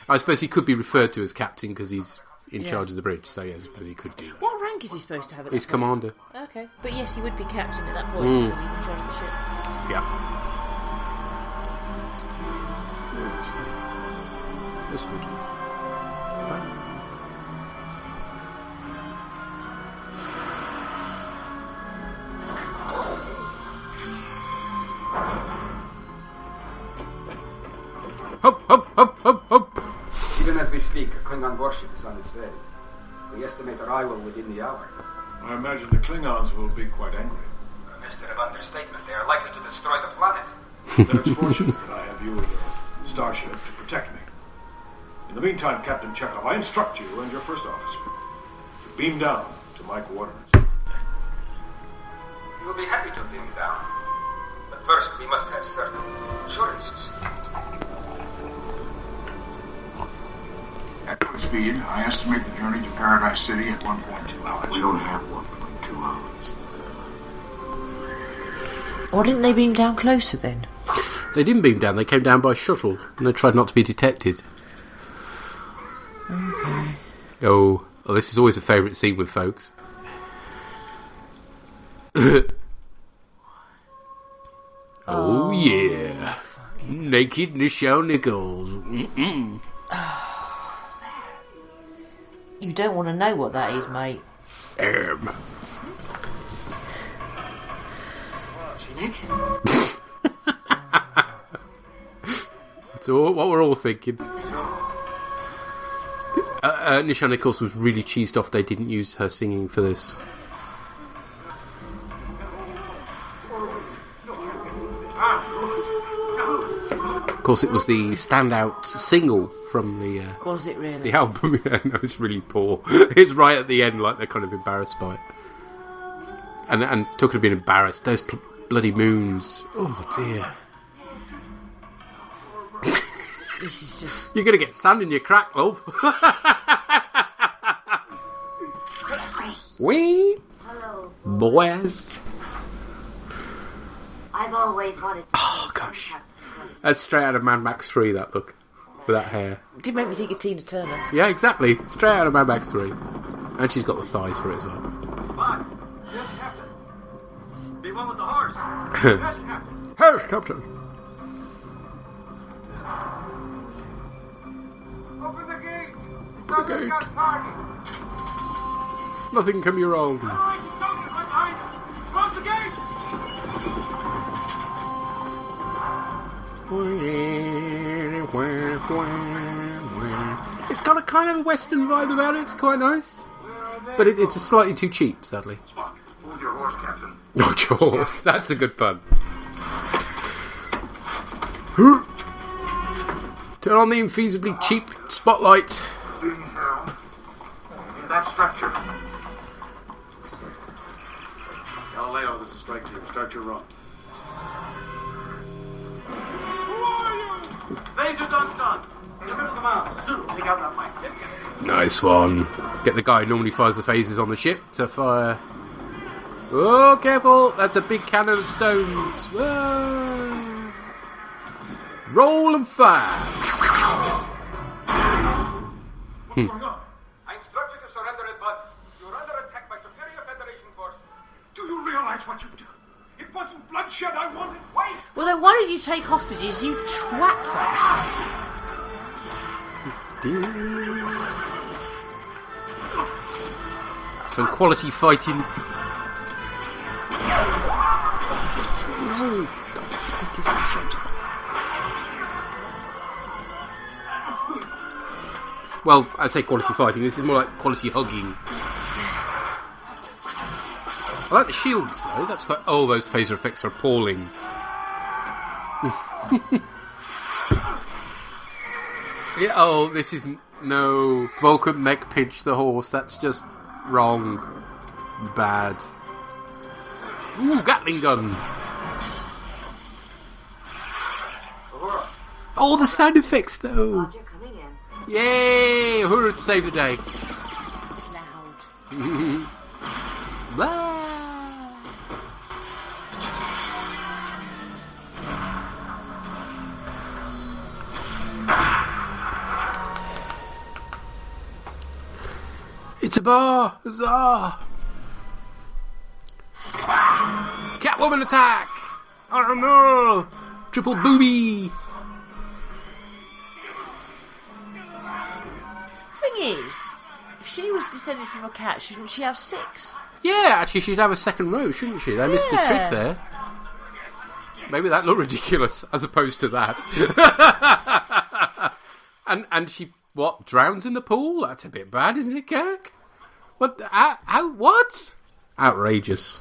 I suppose he could be referred to as captain because he's in charge of the bridge. So yes, he could be. What rank is he supposed to have at that He's point? commander. Okay. But yes, he would be captain at that point because he's in charge of the ship. Yeah. That's good. Hop, hop, hop, hop, hop. Even as we speak, a Klingon warship is on its way. We estimate arrival within the hour. I imagine the Klingons will be quite angry. A mistake of understatement. They are likely to destroy the planet. Then it's fortunate that I have you and your starship to protect me. In the meantime, Captain Chekhov, I instruct you and your first officer. Beam down to my coordinates. We'll be happy to beam down. But first, we must have certain assurances. At good speed, I estimate the journey to Paradise City at 1.2 hours. We don't have 1.2 hours. Why didn't they beam down closer then? They didn't beam down, they came down by shuttle, and they tried not to be detected. Okay. Oh, this is always a favourite scene with folks. Oh yeah. Naked Nichelle Nichols. Mm-mm. You don't want to know what that is, mate. She naked. So what we're all thinking. Nichelle Nichols was really cheesed off they didn't use her singing for this. Of course, it was the standout single from the... Was it really? The album. Yeah, no, it's really poor. It's right at the end, like they're kind of embarrassed by it. And talking of being embarrassed, those bloody moons. Oh, dear. This is just... You're going to get sand in your crack, love. Wee. Hello. Boys. I've always wanted to... Oh, gosh. That's straight out of Mad Max 3, that look. With that hair. Did make me think of Tina Turner. Yeah, exactly. Straight out of Mad Max 3. And she's got the thighs for it as well. Bud. Yes, Captain. Be one with the horse. Yes, Captain. Yes, Captain. Open the gate! It's The a gate. gun party! Nothing can be wrong. Alright, soldiers right behind us! Close the gate! It's got a kind of a western vibe about it. It's quite nice. But it's slightly too cheap, sadly. Hold your horse, Captain. Oh, Jaws. That's a good pun. Turn on the infeasibly cheap spotlight. Being held in that structure. Galileo, this is strike team. Start your run. Who are you? Phasers on stun. Get rid of the mouse. Zulu, take out that mic. Nice one. Get the guy who normally fires the phasers on the ship to fire. Oh, careful! That's a big cannon of stones. Whoa. Roll and fire. I instruct you to surrender at once. You're under attack by superior Federation forces. Do you realize what you've done? It wasn't bloodshed I wanted. Wait! Well, then why did you take hostages, you twat face? Some quality fighting. Well, I say quality fighting. This is more like quality hugging. I like the shields, though. That's quite... Oh, those phaser effects are appalling. Yeah, oh, this isn't... No. Vulcan neck pinch the horse. That's just wrong. Bad. Ooh, Gatling gun. Oh, the sound effects, though. Roger, coming in. Yay! Uhura to save the day. It's loud. Bye. It's a bar! Huzzah! Catwoman attack! Oh no! Triple booby! Thing is, if she was descended from a cat, shouldn't she have 6? Yeah, actually she'd have a second row, shouldn't she? They missed a trick there. Maybe that looked ridiculous, as opposed to that. and she, what, drowns in the pool? That's a bit bad, isn't it, Kirk? What? How? What? Outrageous.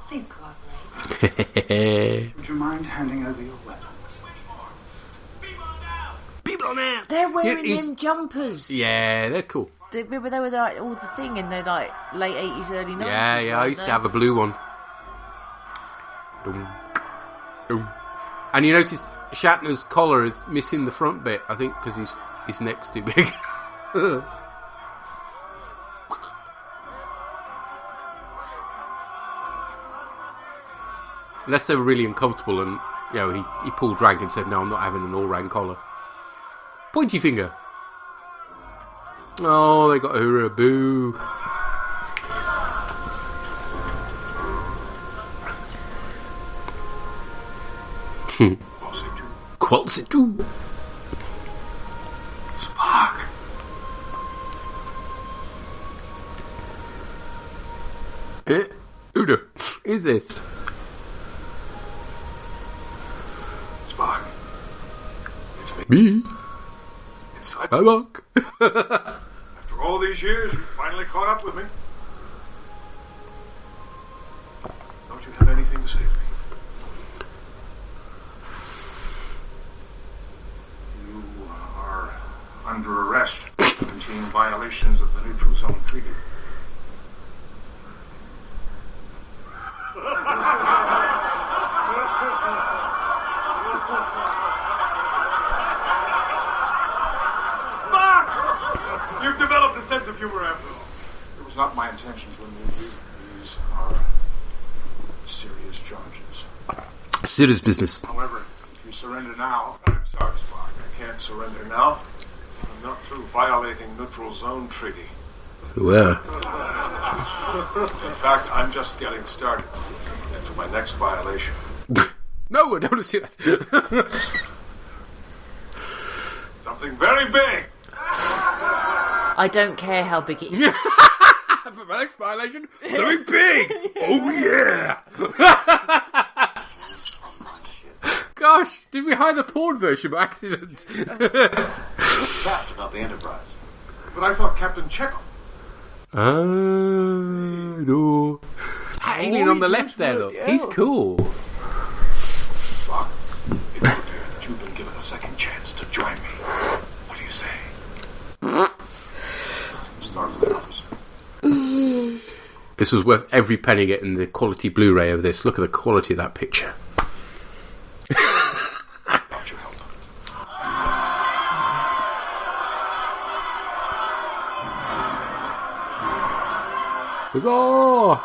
Please cooperate. Would you mind handing over your weapons? on out. They're wearing them jumpers. Yeah, they're cool. They were like all the thing in the like late 80s, early 90s. Yeah, I used to have a blue one. Dum, dum. And you notice Shatner's collar is missing the front bit, I think, because his neck's too big. Unless they were really uncomfortable and, you know, he pulled rank and said, no, I'm not having an all-round collar. Pointy finger. Oh, they got her a boo. Qualsitu. Spock. Who the is this? Spock. It's Me. It's Spock. After all these years, you finally caught up with me. Don't you have anything to say to me? You are under arrest for continuing violations of the Neutral Zone Treaty. You've developed a sense of humor after all. It was not my intention to remove you. These are serious charges. Serious business. However, if you surrender now, I'm sorry, Spock. I can't surrender now. I'm not through violating Neutral Zone Treaty. Well. In fact, I'm just getting started. And for my next violation. No, I don't want to see that. Something very big. I don't care how big it is. For my next violation, something big. Oh yeah. Gosh, did we hide the porn version by accident? Fact about the Enterprise. But I thought Captain Chekhov. No. That alien on the left there, look. He's cool. Spock, it would appear that you've been given a second chance to join me. What do you say? Start with the officer. This was worth every penny getting the quality Blu-ray of this. Look at the quality of that picture. About your help. Huzzah!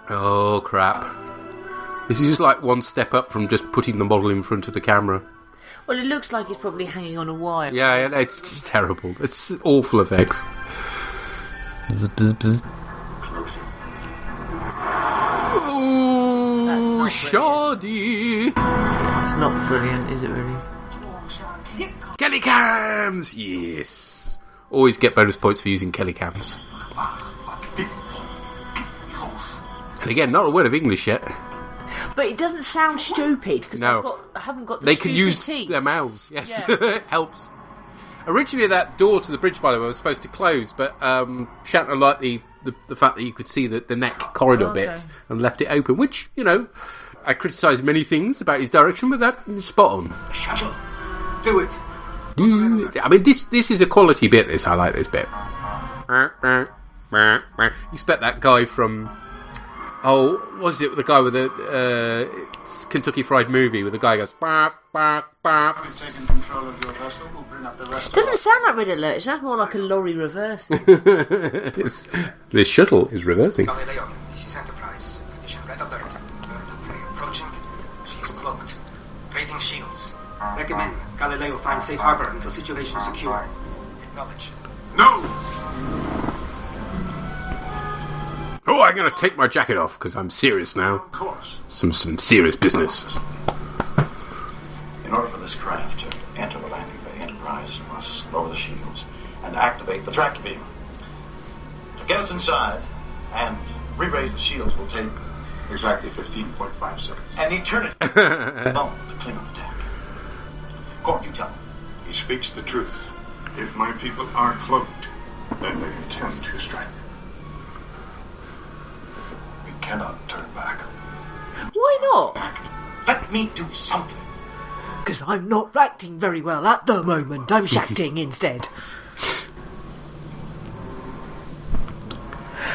Oh crap. This is just like one step up from just putting the model in front of the camera. Well, it looks like it's probably hanging on a wire. Yeah, it's just terrible. It's awful effects. Oh, shoddy. It's not brilliant, is it really? Kelly cams! Yes. Always get bonus points for using Kelly cams. And again, not a word of English yet. But it doesn't sound stupid because No. I haven't got the They stupid can use teeth. their mouths. Yes, Yeah. it helps. Originally, that door to the bridge, by the way, was supposed to close, but Shatner liked the fact that you could see the neck corridor bit and left it open, which, you know, I criticise many things about his direction, but that's spot on. Shuttle, do it. I mean, this is a quality bit, this. I like this bit. You expect that guy from... Oh, what is it? The guy with the Kentucky Fried Movie, where the guy goes... Bark, bark, bark. Taking control of your vessel, we'll bring up the rest. Doesn't sound like Red Alert. It sounds more like a lorry reverse. The shuttle is reversing. Galileo, this is Enterprise. Condition Red Alert. Bird of prey approaching. She is cloaked. Raising shields. Recommend Galileo find safe harbor until situation secure. Acknowledge. No! Oh, I'm going to take my jacket off, because I'm serious now. Of course. Some serious business. In order for this craft to enter the landing bay, Enterprise must lower the shields and activate the tractor beam. To get us inside and re-raise the shields will take Exactly 15.5 seconds. an eternity. Bone to Klingon attack. Gord, you tell him. He speaks the truth. If my people are cloaked, then they intend to strike. We cannot turn back. What Why not? Let me do something. Because I'm not acting very well at the moment. I'm shacting instead.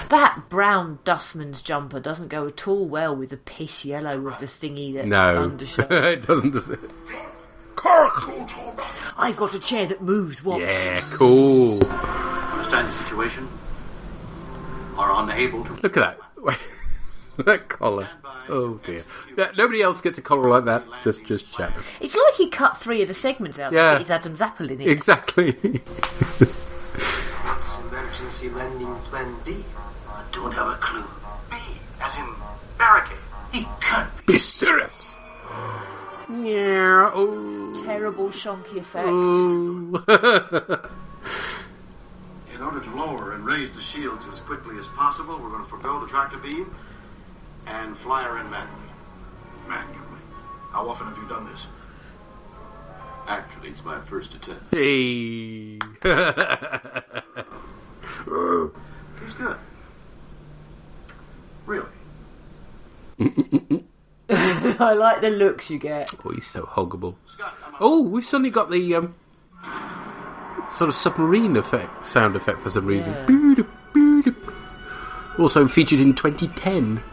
That brown dustman's jumper doesn't go at all well with the piss yellow of the thingy that undershirt. It doesn't, does it? I've got a chair that moves. Watch. Yeah, cool. Understand your situation? Are unable to... Look at that. That collar. Oh dear. Nobody else gets a collar like that. Just Chapman. It's like he cut 3 of the segments out to fit his Adam's apple in it. Exactly. It's emergency landing plan B. I don't have a clue. B, as in barricade. He can't be serious. Yeah. Oh. Terrible shonky effect. Oh. In order to lower and raise the shields as quickly as possible, we're going to forgo the tractor beam and fly her in manually. Manually? How often have you done this? Actually, it's my first attempt. Hey. He's good. Really. I like the looks you get. Oh, he's so hoggable. Oh, we've suddenly got the sort of submarine sound effect for some reason. Yeah. Also featured in 2010.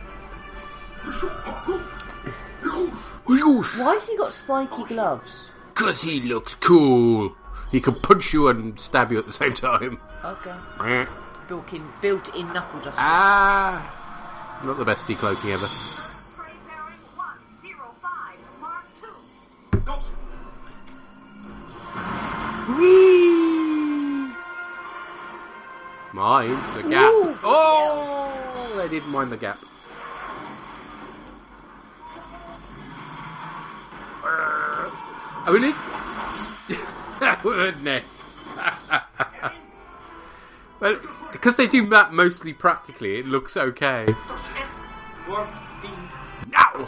Why has he got spiky gloves? Because he looks cool. He can punch you and stab you at the same time. Okay. Built-in knuckle justice. Not the best decloaking ever. Whee! Mind the gap. Ooh, I didn't mind the gap. I mean, that word net. Well, because they do that mostly practically, it looks okay. Warp speed. Now!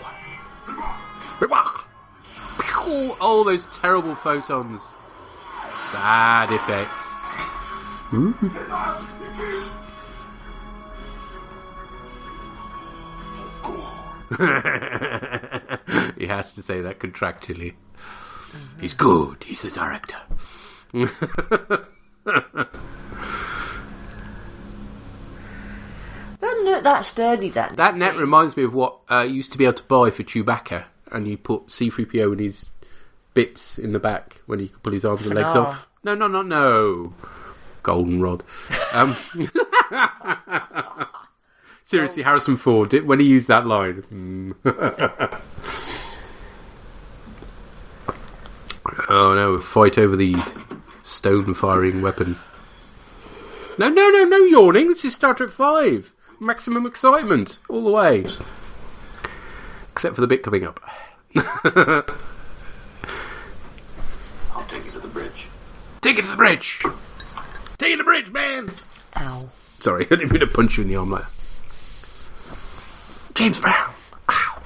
Oh, those terrible photons. Bad effects. He has to say that contractually. He's good. He's the director. Doesn't look that sturdy, that net reminds me of what you used to be able to buy for Chewbacca, and you put C-3PO in his bits in the back when he could pull his arms and legs off. No. Goldenrod. Seriously, Harrison Ford, when he used that line. Oh no, a fight over the stone-firing weapon. No yawning. This is Star Trek 5. Maximum excitement, all the way. Except for the bit coming up. I'll take you to the bridge. Take it to the bridge! Take it to the bridge, man! Ow. Sorry, I didn't mean to punch you in the arm like that. James Brown! Ow!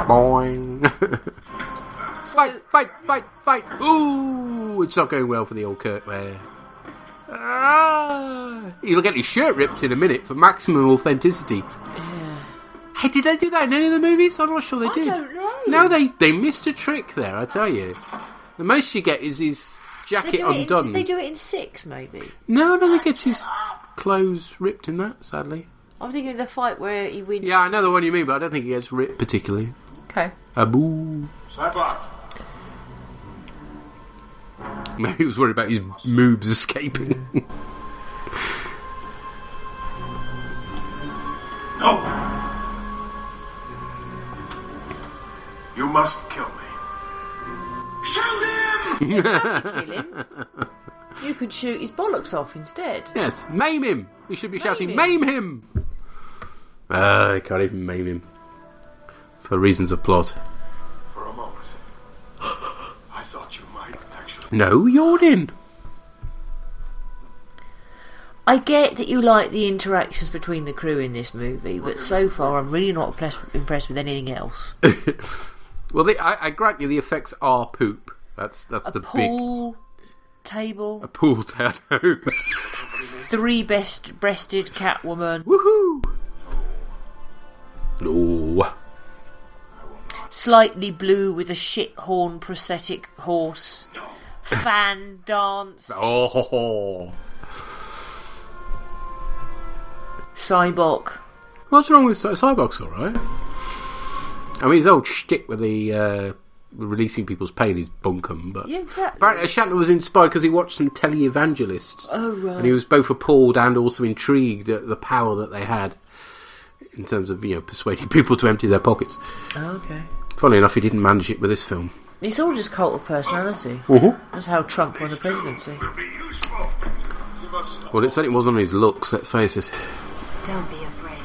Boing! Fight! Ooh! It's not going well for the old Kirk there. He'll get his shirt ripped in a minute for maximum authenticity. Yeah. Hey, did they do that in any of the movies? I'm not sure they did. I don't know. No, they missed a trick there, I tell you. The most you get is his jacket undone. Did they do it in 6, maybe? No, I don't think it's his clothes ripped in that, sadly. I'm thinking of the fight where he wins. Yeah, I know the one you mean, but I don't think he gets ripped particularly. Okay. Boo. Sidebox. Maybe he was worried about his moobs escaping. No! You must kill me. Shoot him! You don't have to kill him. You could shoot his bollocks off instead. Yes, maim him! We should be shouting, maim him! I can't even maim him. For reasons of plot. For a moment, I thought you might actually... No, you're in. I get that you like the interactions between the crew in this movie, but so far I'm really not impressed with anything else. Well, I grant you the effects are poop. That's the big... Pool table. A pool table. 3-breasted Catwoman. Woohoo! No. Slightly blue with a shit horn prosthetic horse. Fan dance. Oh. Cyborg. What's wrong with Cyborg's alright? I mean, his old shtick with the releasing people's pain is bunkum, but yeah, exactly. apparently Shatner was inspired because he watched some televangelists. Oh, right. And he was both appalled and also intrigued at the power that they had in terms of, persuading people to empty their pockets. Oh, okay. Funnily enough, he didn't manage it with this film. It's all just cult of personality. Mm-hmm. That's how Trump won the presidency. Well, it certainly wasn't on his looks, let's face it. Don't be afraid.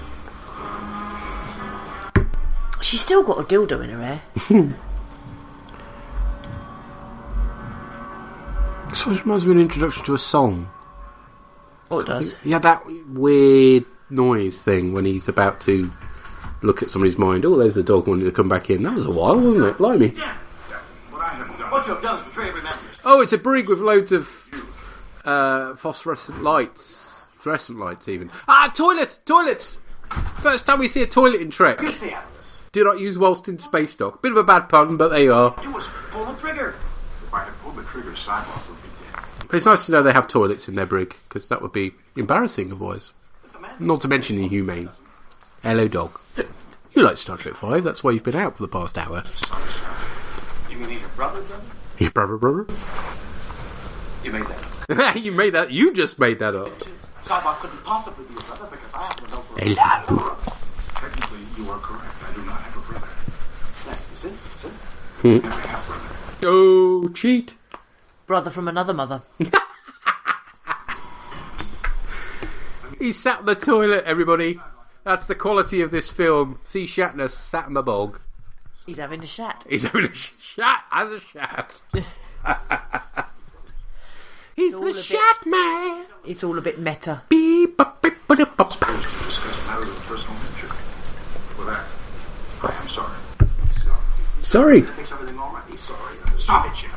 She's still got a dildo in her hair. So it reminds me of an introduction to a song. Oh, it does. Yeah, that weird noise thing when he's about to look at somebody's mind. Oh, there's a dog wanting to come back in. That was a while, wasn't it? Blimey. What you have done is betray every man. Oh, it's a brig with loads of phosphorescent lights. Fluorescent lights, even. Ah, toilets! First time we see a toilet in Trek. Do not use whilst in space dock. Bit of a bad pun, but there you are. You was pull the trigger. If I had pulled the trigger, Cyborg would be dead. But it's nice to know they have toilets in their brig, because that would be embarrassing otherwise. Not to mention inhumane. Hello, dog. You like Star Trek 5, that's why you've been out for the past hour. You mean he's your brother, Your brother? You made that up. You made that. You just made that up. Cyborg couldn't possibly be your brother because I happen to know for Hello. Technically, you are correct. I do not have a brother. Yeah, you see? I have brother. Oh, cheat. Brother from another mother. He sat in the toilet, everybody. That's the quality of this film. See Shatner sat in the bog. He's having a shat. He's having a shat as a shat. He's the shat man. It's all a bit meta. Beep, bop, beep, bop, bop. Discuss matters of personal nature. For that, I am sorry. Sorry. Makes everything all right. He's sorry. Stop it, Jim.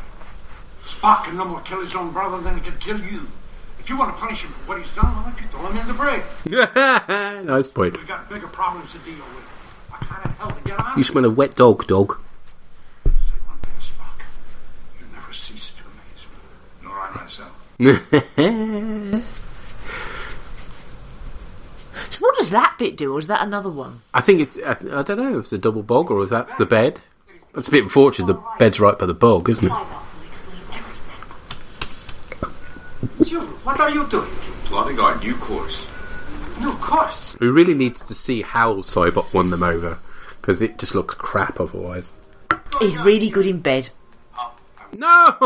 Spock can no more kill his own brother than he can kill you. If you want to punish him for what he's done, why don't you throw him in the brig? Nice point. We've got bigger problems to deal with. What kind of hell to get on? You smell a wet dog. Say one thing, Spock. You never cease to amaze me. Nor I myself. So what does that bit do, or is that another one? I think it's... I don't know if it's a double bog or if that's the bed. That's a bit unfortunate. The bed's right by the bog, isn't it? Cyborg will explain everything. Monsieur, what are you doing? Plotting our new course. New course? We really need to see how Cybot won them over, because it just looks crap otherwise. He's really good in bed. No!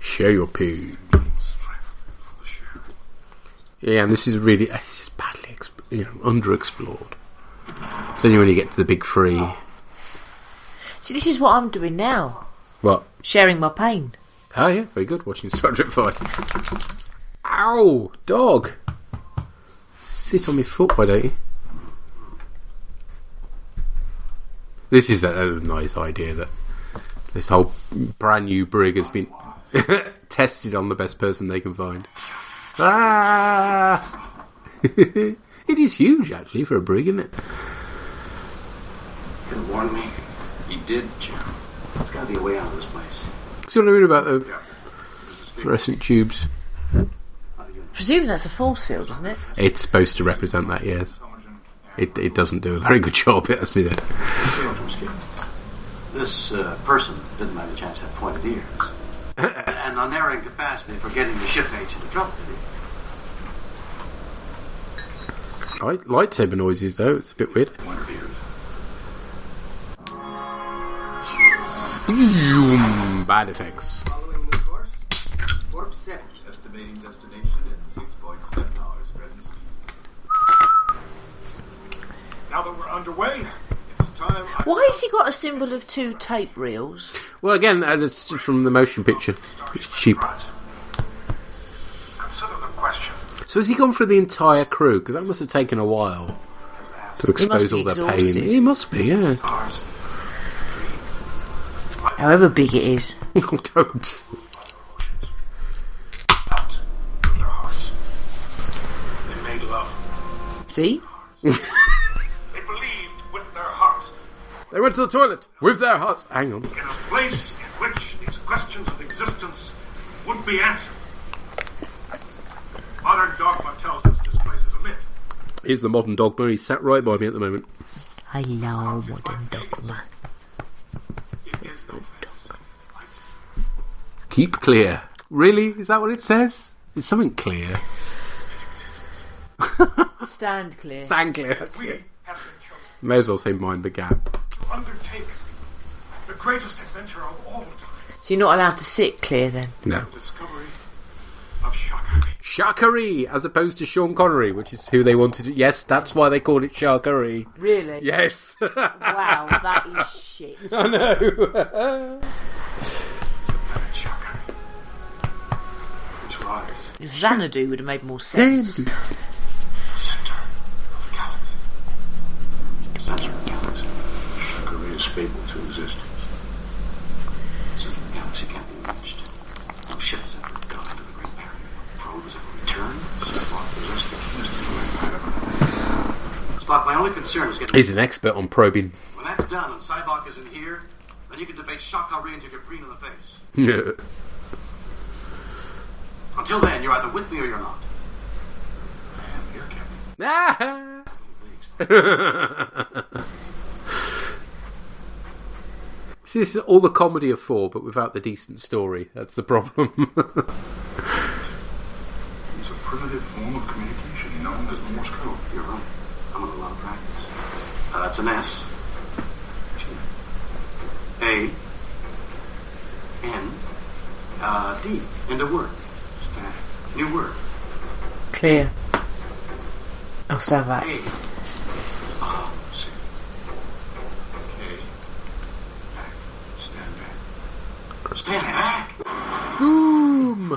Share your pain. Yeah, and this is really... It's just badly underexplored. It's only when you get to the big three. See, this is what I'm doing now. What? Sharing my pain. Oh, yeah, very good. Watching Star Trek 5. Ow! Dog! Sit on my foot, why don't you? This is a nice idea that this whole brand new brig has been tested on the best person they can find. Ah! It is huge, actually, for a brig, isn't it? You warned me. He did, Jim. There's got to be a way out of this place. See what I mean about the fluorescent tubes? Presume that's a force field, isn't it? It's supposed to represent that, yes. It doesn't do a very good job, it has to be said. This person didn't by any chance have pointed ears. An unerring capacity for getting the shipmates into trouble, did he? Lightsaber noises, though, it's a bit weird. Bad effects. Following new course, warp 7. Estimating destination at 6.7 hours present speed. Now that we're underway, it's time. Why has he got a symbol of 2 tape reels? Well, again, that's from the motion picture. It's cheap. Consider the question. So has he gone through the entire crew? Because that must have taken a while to expose all their pain. exhausted. He must be, yeah. Stars. However big it is. Don't. They made love. See? They believed with their hearts. They went to the toilet with their hearts. Hang on. In a place in which these questions of existence would be answered. Modern dogma tells us this place is a myth. Here's the modern dogma. He's sat right by me at the moment. I love modern dogma. It is no fantasy. Keep clear. Really? Is that what it says? It's something clear. It exists. Stand clear. Stand clear. That's We it. have been chosen May as well say mind the gap. to undertake the greatest adventure of all time. So you're not allowed to sit clear then? No. The discovery of Shakari. Sharkery, as opposed to Sean Connery, which is who they wanted to... Yes, that's why they called it Sharkery. Really? Yes. Wow, that is shit. I know. It's the planet Shakari, which lies Xanadu would have made more sense. in the center of the galaxy. Center of the galaxy. Shakari is fabled to existence. The center of the galaxy can't be reached. No ship has ever gone into the Great Barrier. No probe has ever returned. Spock, my only concern is getting... He's an expert on probing. When that's done and Cybok is in here, then you can debate Shakari until you're green in the face. Yeah. Until then, you're either with me or you're not. I am here, Captain. See, this is all the comedy of 4, but without the decent story. That's the problem. It's a primitive form of communication known as Morse code. You're right. I'm with a lot of practice. That's an S. A. N. D. End of word. New word. Clear. Oh, Savat. A. C. K. Back. Stand back. Stand back. Boom.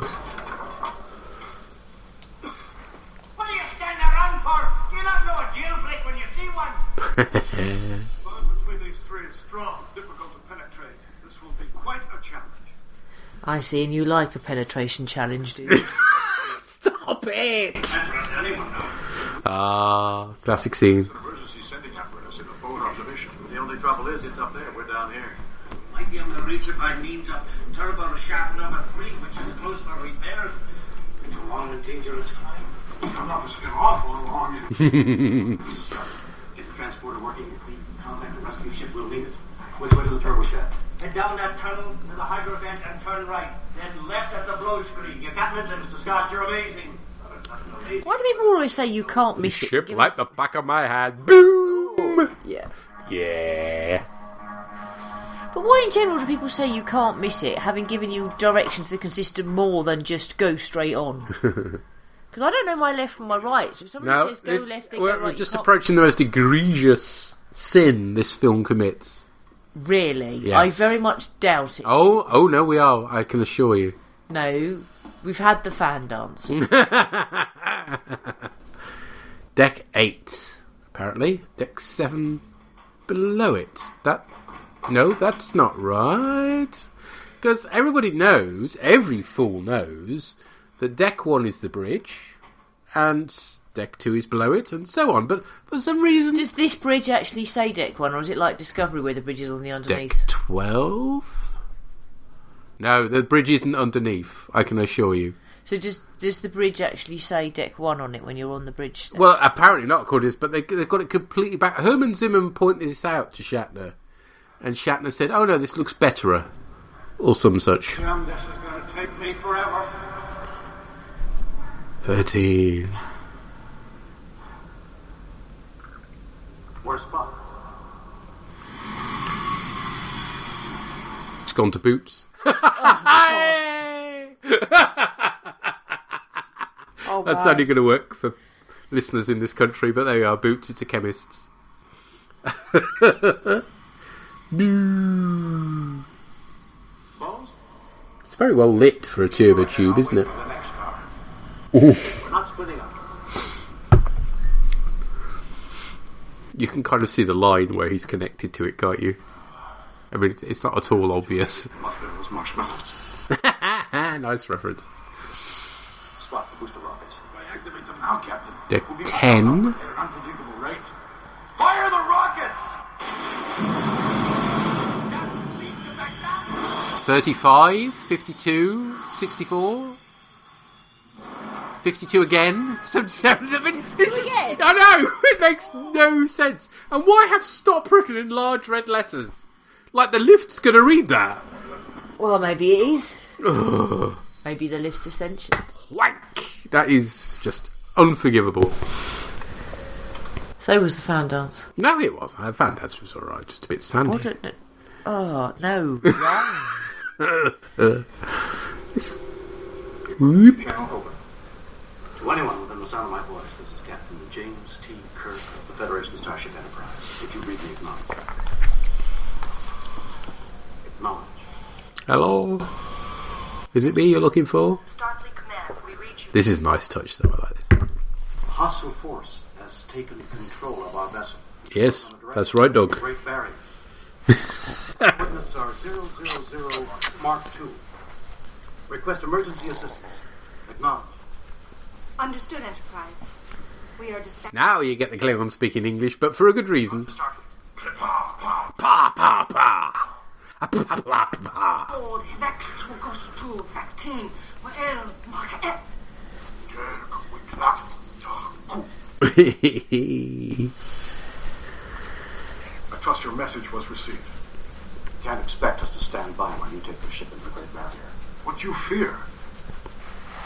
What are you standing around for? You don't know a jailbreak when you see one. Bond between these three is strong, difficult to penetrate. This will be quite a challenge. I see, and you like a penetration challenge, do you? Stop it! That's what anyone knows. Ah, classic scene. Emergency sending apparatus in the forward observation. The only trouble is, it's up there. We're down here. Might be able to reach it by means of turbo shaft number 3, which is closed for repairs. It's a long and dangerous climb. I'm not just an awful long. Get the transporter working. If we contact the rescue ship, we'll need it. Which way to the turbo shaft? Head down that tunnel to the hydro vent and turn right. Then left at the blow screen. You got it, Mr. Scott. You're amazing. Why do people always say you can't miss it? Ship like the back of my hand. Boom! Yeah. Yeah. But why in general do people say you can't miss it, having given you directions that consist of more than just go straight on? Because I don't know my left from my right, so if somebody says go left, then go right. We're just approaching the most egregious sin this film commits. Really? Yes. I very much doubt it. Oh no, we are, I can assure you. No, we've had the fan dance. Deck 8, apparently. Deck 7 below it. No, that's not right. Because everybody knows, every fool knows, that Deck 1 is the bridge, and Deck 2 is below it, and so on. But for some reason... Does this bridge actually say Deck 1, or is it like Discovery where the bridge is on the underneath? Deck 12? No, the bridge isn't underneath, I can assure you. So does the bridge actually say Deck 1 on it when you're on the bridge? Then? Well, apparently not, according to this, but they've got it completely back. Herman Zimmerman pointed this out to Shatner, and Shatner said, oh no, this looks betterer, or some such. Jim, this is going to take me forever. 13. Where's Spock? It's gone to Boots. Oh, that's only going to work for listeners in this country, but there you are. Boots, it's a chemist's. Bones? It's very well lit for a turbo tube, isn't it? We're not splitting up. You can kind of see the line where he's connected to it, can't you? I mean, it's not at all obvious. Must be those marshmallows. Nice reference. Swap the booster rockets. If I activate them now, Captain, They're we'll be 10. at an unbelievable rate. Fire the rockets! 35, 52, 64, 52 again, 77. Again? I know! It makes no sense. And why have stop written in large red letters? Like the lift's going to read that. Well, maybe it is. Ugh. Maybe the lift's ascension. Wank! That is just unforgivable. So was the fan dance. No, it wasn't. The fan dance was alright, just a bit sandy. Oh, no. Wrong. Channel over. To anyone within the sound of my voice, this is Captain James T. Kirk of the Federation Starship Enterprise. If you read me, acknowledge. Acknowledge. Hello? Is it me you're looking for? Starfleet Command, we read you. This is a nice touch, though. I like this. A hostile force has taken control of our vessel. Yes, that's right, Doug. Great Barrier. Coordinates are 000 Mark II. Request emergency assistance. Acknowledge. Understood, Enterprise. We are dispatching. Now you get the Klingon speaking English, but for a good reason. Pa pa pa. Pa pa pa. I trust your message was received. Can't expect us to stand by while you take the ship into the Great Barrier. What you fear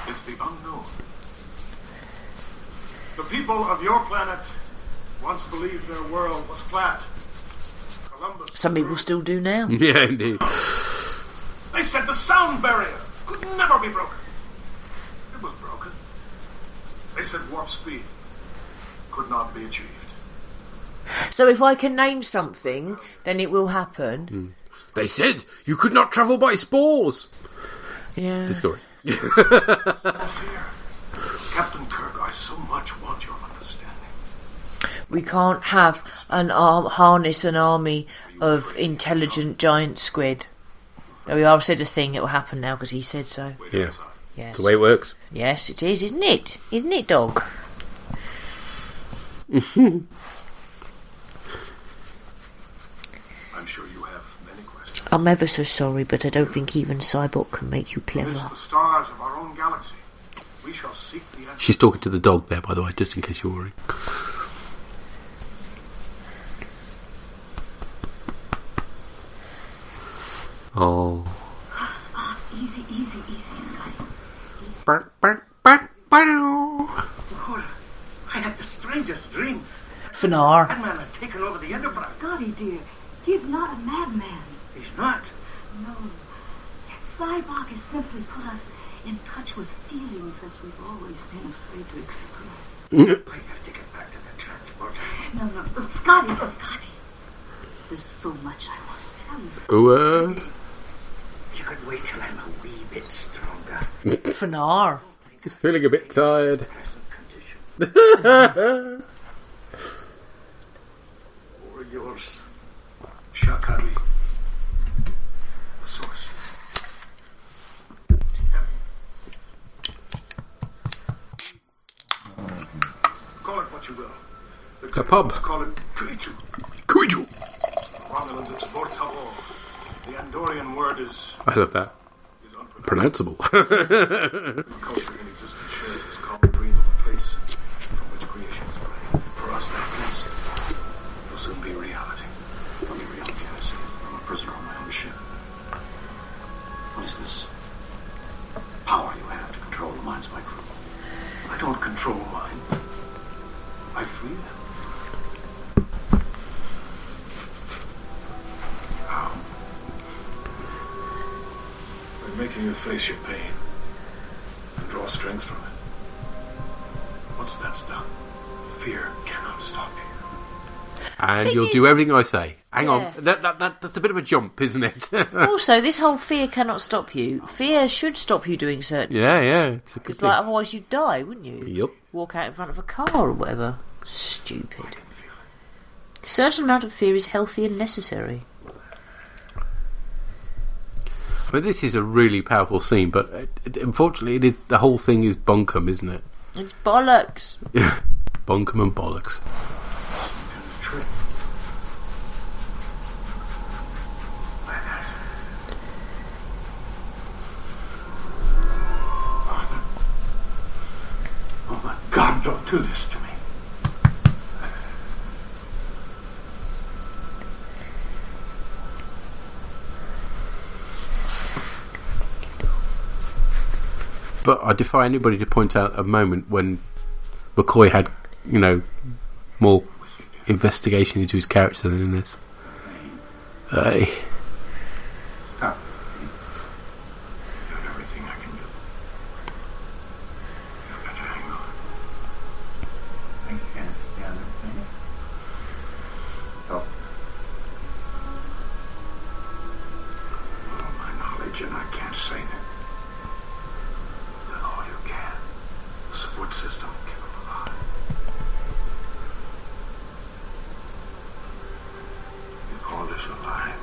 is the unknown. The people of your planet once believed their world was flat. Columbus. Some people still do now. Yeah, indeed. They said the sound barrier could never be broken. It was broken. They said warp speed could not be achieved. So if I can name something, then it will happen. They said you could not travel by spores. Yeah. Discovery. No fear. Captain Kirk, I so much want your understanding. We can't have harness an army of intelligent giant squid. There we are. I've said a thing. It will happen now because he said so. Yeah. Yes. It's the way it works. Yes, it is, isn't it? Isn't it, dog? I'm sure you have many questions. I'm ever so sorry, but I don't think even Cybot can make you clever. Amidst the stars of our own galaxy, we shall seek the answer. She's talking to the dog there, by the way, just in case you're worried. Oh. Easy, Scotty. Easy. Lord, I had the strangest dream. Fanar. That man had taken over the Enterprise. Scotty, dear, he's not a madman. He's not. No. Cybok has simply put us in touch with feelings that we've always been afraid to express. I have to get back to that transport. No. Scotty. There's so much I want to tell you. Oh, You could wait till I'm a wee bit stronger. Fanar. he's feeling a bit tired. Present condition. Or yours, Shakari. The source. Call it what you will. The pub. Call it Kuitu. Kuiju. Romulans, it's Vortavo. The Andorian word is I love that. Pronounceable. The culture in existence shares this common dream of a place from which creation sprang. For us, that place will soon be reality. The only reality I see is that I'm a prisoner on my own ship. What is this power you have to control the minds of my crew? I don't control minds. I free them. How? By making you face your pain and draw strength from it. Once that's done, fear cannot stop you. And Thing you'll is- do everything I say. Hang Yeah. on. That's a bit of a jump, isn't it? Also, this whole fear cannot stop you. Fear should stop you doing certain yeah. It's a good Because thing. like, otherwise you'd die, wouldn't you? Yep. Walk out in front of a car or whatever. Stupid. A certain amount of fear is healthy and necessary. But this is a really powerful scene, but unfortunately, the whole thing is bunkum, isn't it? It's bollocks. Yeah, bunkum and bollocks. Oh my God, don't do this to me. But I defy anybody to point out a moment when McCoy had, more investigation into his character than in this. Stop. Doing everything I can do. You've got your angle. I can't stand it, can you? Oh. All my knowledge, and I can't say that. Support system, keep him alive. You call this alive?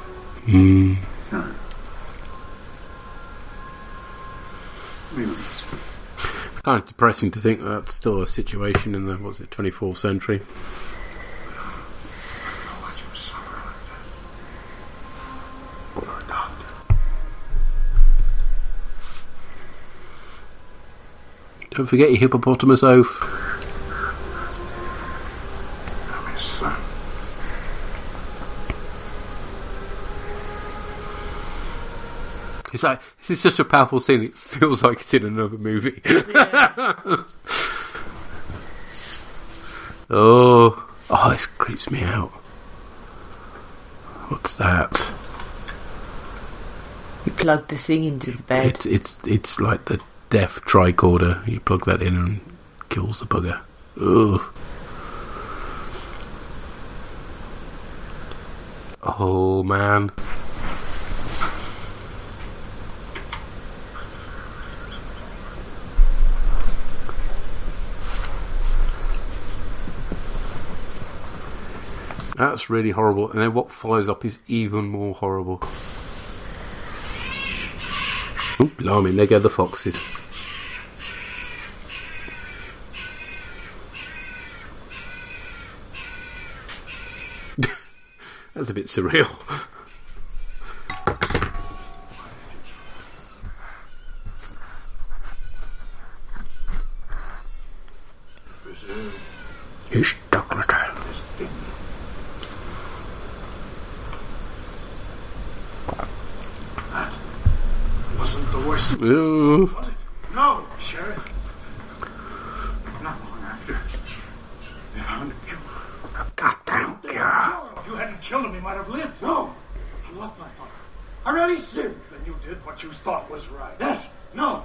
It's kind of depressing to think that's still a situation in the 24th century. Don't forget your hippopotamus oath. I'm his son. It's like, this is such a powerful scene, it feels like it's in another movie. Yeah. Oh, this creeps me out. What's that? You plugged the thing into the bed. It's like the deaf tricorder. You plug that in and kills the bugger. Ugh. Oh man. That's really horrible. And then what follows up is even more horrible. Oh, blimey, there go the foxes. That's a bit surreal. You're stuck with her. That wasn't the worst. Ooh. Was it? No, Sheriff. Not long after, they found a cure. A goddamn cure. If you hadn't killed him, he might have lived. No, I loved my father. I really did. Then you did what you thought was right. Yes. No.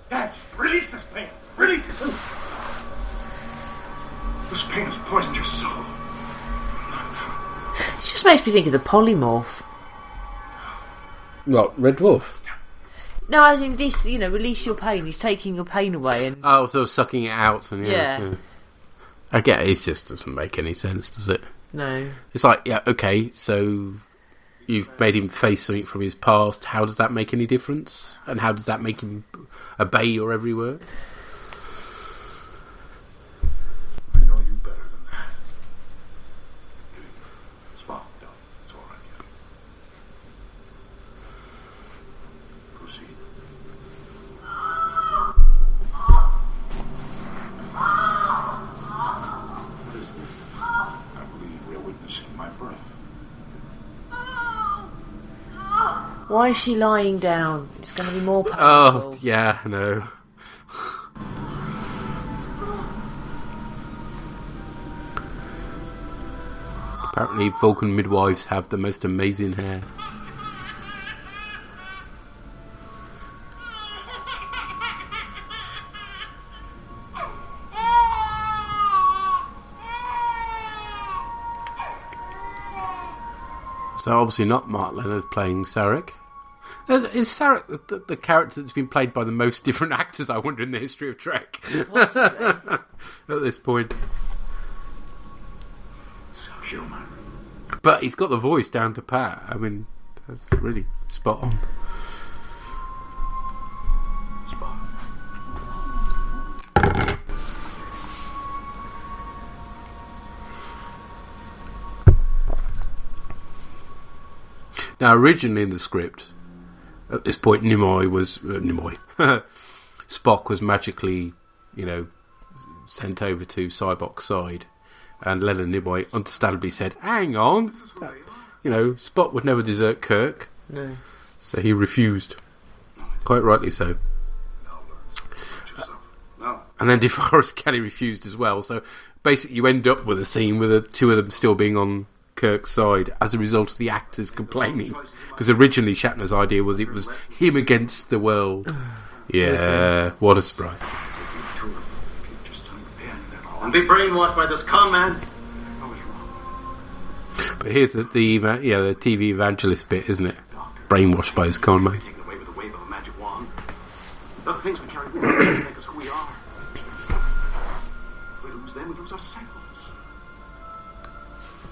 Yes. Release this pain. Release it. This pain has poisoned your soul. It just makes me think of the polymorph. What, Red Dwarf? No, as in this, release your pain. He's taking your pain away. And oh, so sucking it out. And yeah. I get it. It just doesn't make any sense, does it? No. It's like, yeah, okay, so you've made him face something from his past. How does that make any difference? And how does that make him obey your every word? I know you better than that. Small, no, it's all right. Proceed. What is this? I believe we're witnessing my birth. why is she lying down? It's going to be more painful. Oh, yeah, no. Apparently Vulcan midwives have the most amazing hair. So obviously not Mark Leonard playing Sarek. Is Sarek the character that's been played by the most different actors, I wonder, in the history of Trek? At this point. So human. But he's got the voice down to pat. I mean, that's really spot on. Now, originally in the script, at this point, Spock was magically, sent over to Cybok's side, and Leonard Nimoy understandably said, "Hang on, Spock would never desert Kirk." No. So he refused, quite rightly so. And then DeForest Kelly refused as well. So basically, you end up with a scene with the two of them still being on Kirk's side as a result of the actors complaining, because originally Shatner's idea was it was him against the world. Yeah, what a surprise! And be brainwashed by this con man. But here's the TV evangelist bit, isn't it? Brainwashed by his con man. Taken away with the wave of a magic wand. The other things we carry with us to make us who we are. If we lose them, we lose ourselves.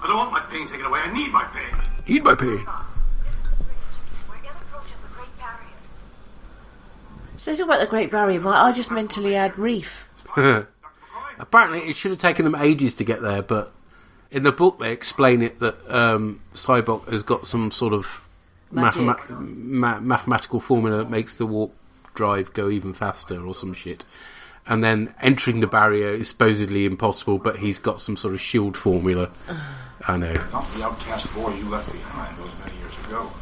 I don't want my pain taken away. I need my pain. Need my pain. So they talk about the Great Barrier. I just mentally add reef. Apparently, it should have taken them ages to get there, but in the book they explain it that Cybok has got some sort of mathematical formula that makes the warp drive go even faster or some shit. And then entering the barrier is supposedly impossible, but he's got some sort of shield formula. I know. Not the outcast boy you left behind those many years ago.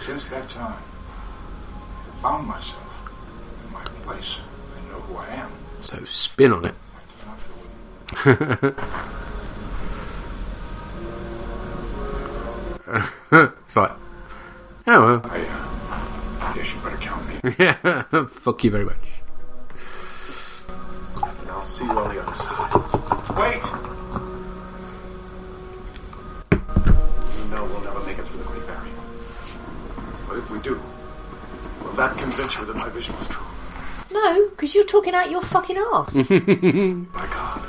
Since that time, I found myself in my place. I know who I am. So spin on it. It's like, oh well. I guess you better count me. Yeah, fuck you very much. And I'll see you on the other side. Wait! You know we'll never make it through the Great Barrier. But if we do, will that convince you that my vision was true? No, because you're talking out your fucking arse. My God.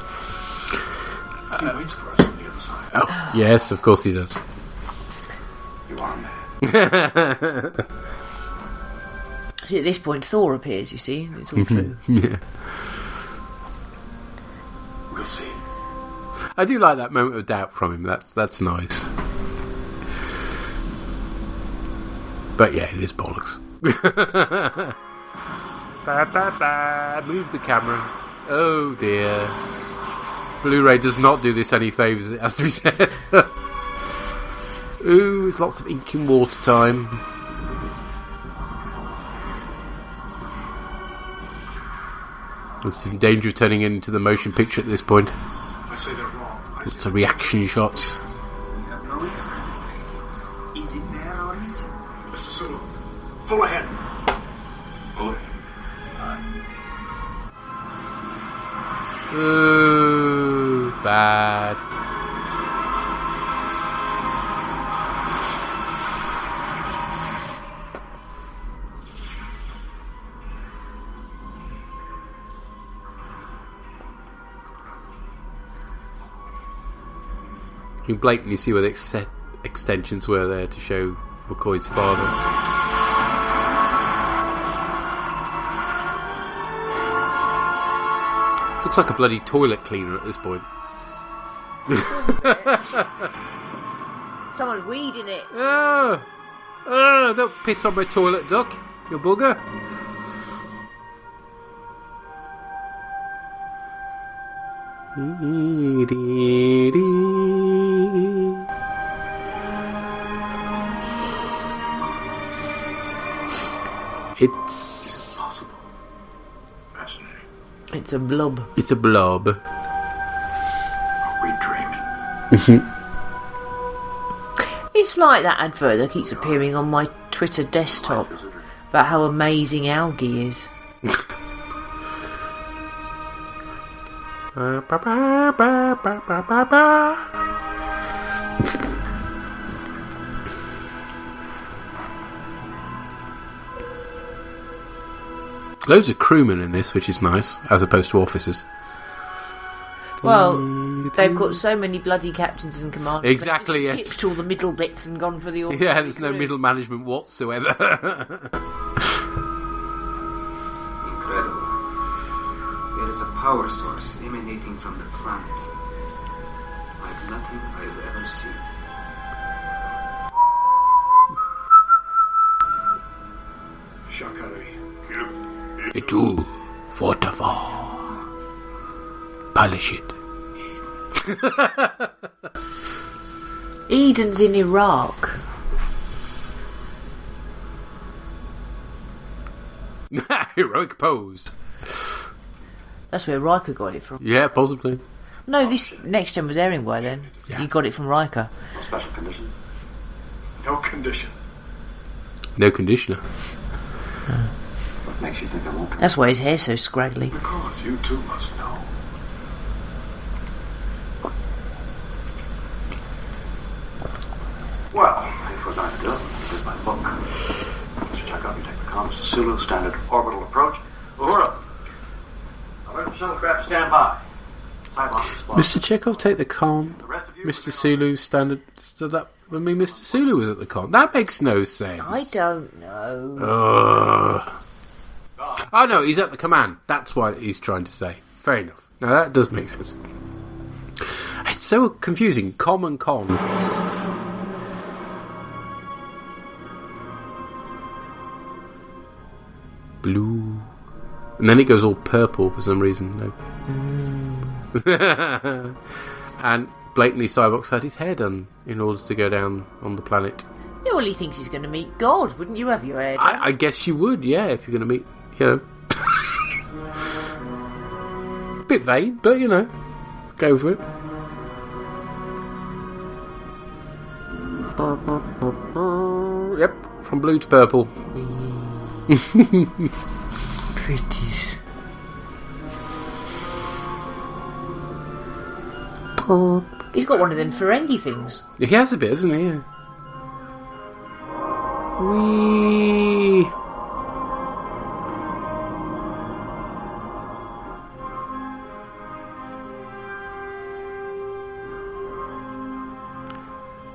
He waits for us on the other side. Oh, yes, of course he does. You are mad. See, at this point, Thor appears, you see. It's all true. Yeah. We'll see. I do like that moment of doubt from him. That's nice. But yeah, it is bollocks. Move the camera. Oh dear. Blu-ray does not do this any favours, it has to be said. Ooh, there's lots of ink and water time. It's in danger of turning into the motion picture at this point. I say they're wrong. Lots of reaction shots. We have no external ratings. Is it there or is it? Mr. Sulu, full ahead. Full ahead. Ooh, bad. You can blatantly see where the extensions were there to show McCoy's father. Looks like a bloody toilet cleaner at this point. Someone's weeding it. Oh, don't piss on my toilet, duck, you bugger. It's Possible. Fascinating. It's a blob. It's a blob. Are we dreaming? It's like that advert that keeps appearing on my Twitter desktop about how amazing algae is. Loads of crewmen in this, which is nice, as opposed to officers. Well, they've got so many bloody captains and commanders. Exactly, They've yes. just skipped all the middle bits and gone for the ordinary. Yeah, there's no middle management whatsoever. Incredible. There is a power source emanating from the planet. Like nothing I've ever seen. Shakari. Et tout, fortify. Polish it. Eden's in Iraq. Heroic pose. That's where Riker got it from. Yeah, possibly. No, this Next Gen was Eringway then. Yeah. He got it from Riker. No special conditions. No conditions. No conditioner. What makes you think I won't? That's why his hair's so scraggly. Because you too must know. Well, if we're going to do it, we're going to do it by the book. Mr. Chekhov, you take the comms to Sulu, standard orbital approach. Uhura! Alert the shuttlecraft to stand by. Mr. Chekhov, take the con. Mr. Sulu, standard. So that would mean Mr. Sulu was at the con. That makes no sense. I don't know. Oh no, he's at the command. That's what he's trying to say. Fair enough. Now that does make sense. It's so confusing. Com and con. Blue. And then it goes all purple for some reason. No. And blatantly Cyborg had his hair done in order to go down on the planet. Yeah, well, he thinks he's going to meet God. Wouldn't you have your hair done? I guess you would, yeah, if you're going to meet, you know. Bit vain, but, you know, go for it. Yep, from blue to purple. Pretties. He's got one of them Ferengi things. He has a bit, hasn't he? Yeah. Whee!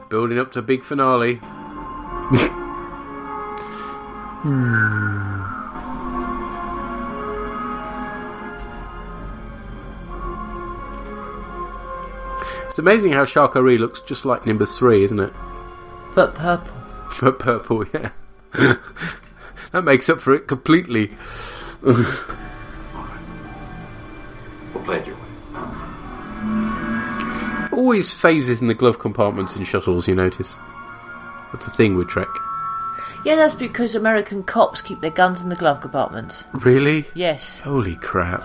Building up to a big finale. It's amazing how Shakari looks just like Nimbus 3, isn't it? But purple. But purple, yeah. That makes up for it completely. We'll play it your way. Always phases in the glove compartments in shuttles, you notice. That's a thing with Trek. Yeah, that's because American cops keep their guns in the glove compartments. Really? Yes. Holy crap.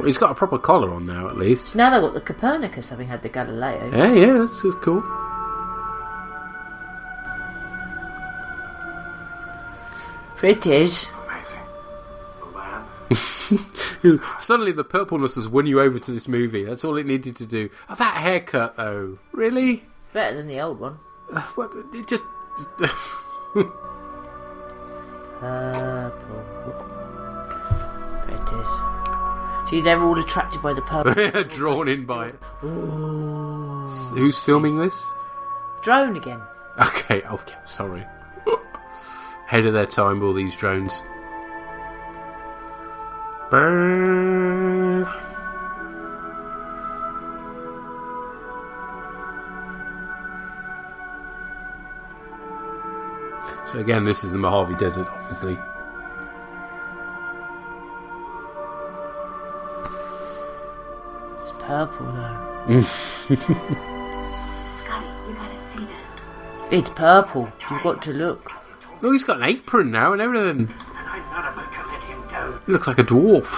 He's got a proper collar on now, at least. So now they've got the Copernicus, having had the Galileo. Yeah, that's cool. Pretties. Amazing. Suddenly the purpleness has won you over to this movie. That's all it needed to do. Oh, that haircut, though. Really? Better than the old one. What? It just... Purple. Pretties. See, they're all attracted by the purple. Drawn in by it. Ooh. Who's filming this? Drone again. Okay, sorry. Ahead of their time, all these drones. So again, this is the Mojave Desert, obviously. It's purple, though. Scotty, you gotta see this. It's purple. You've got to look. Oh, he's got an apron now and everything. And I'm not about to let him down. He looks like a dwarf.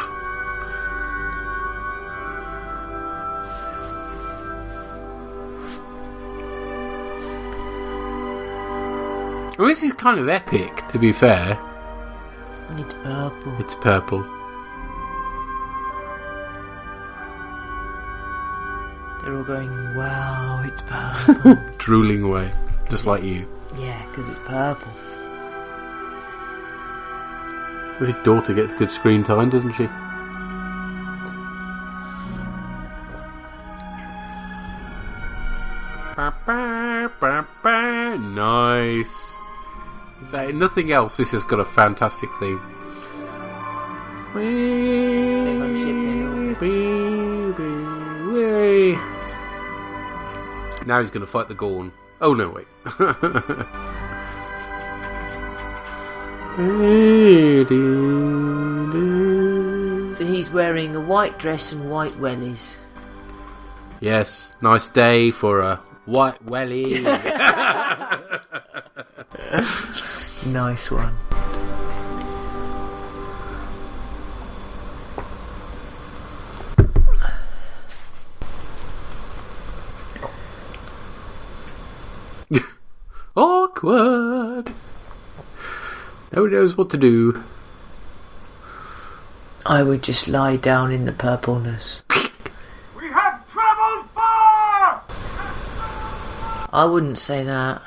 Well, this is kind of epic, to be fair. It's purple. It's purple. They're all going, wow, it's purple. Drooling away, just like you. Yeah, because it's purple. Well, his daughter gets good screen time, doesn't she? Nice. Is that nothing else? This has got a fantastic theme. Now he's going to fight the Gorn. Oh, no, wait. So he's wearing a white dress and white wellies. Yes, nice day for a white welly. Nice one. Awkward. Nobody knows what to do. I would just lie down in the purpleness. We have traveled far! I wouldn't say that.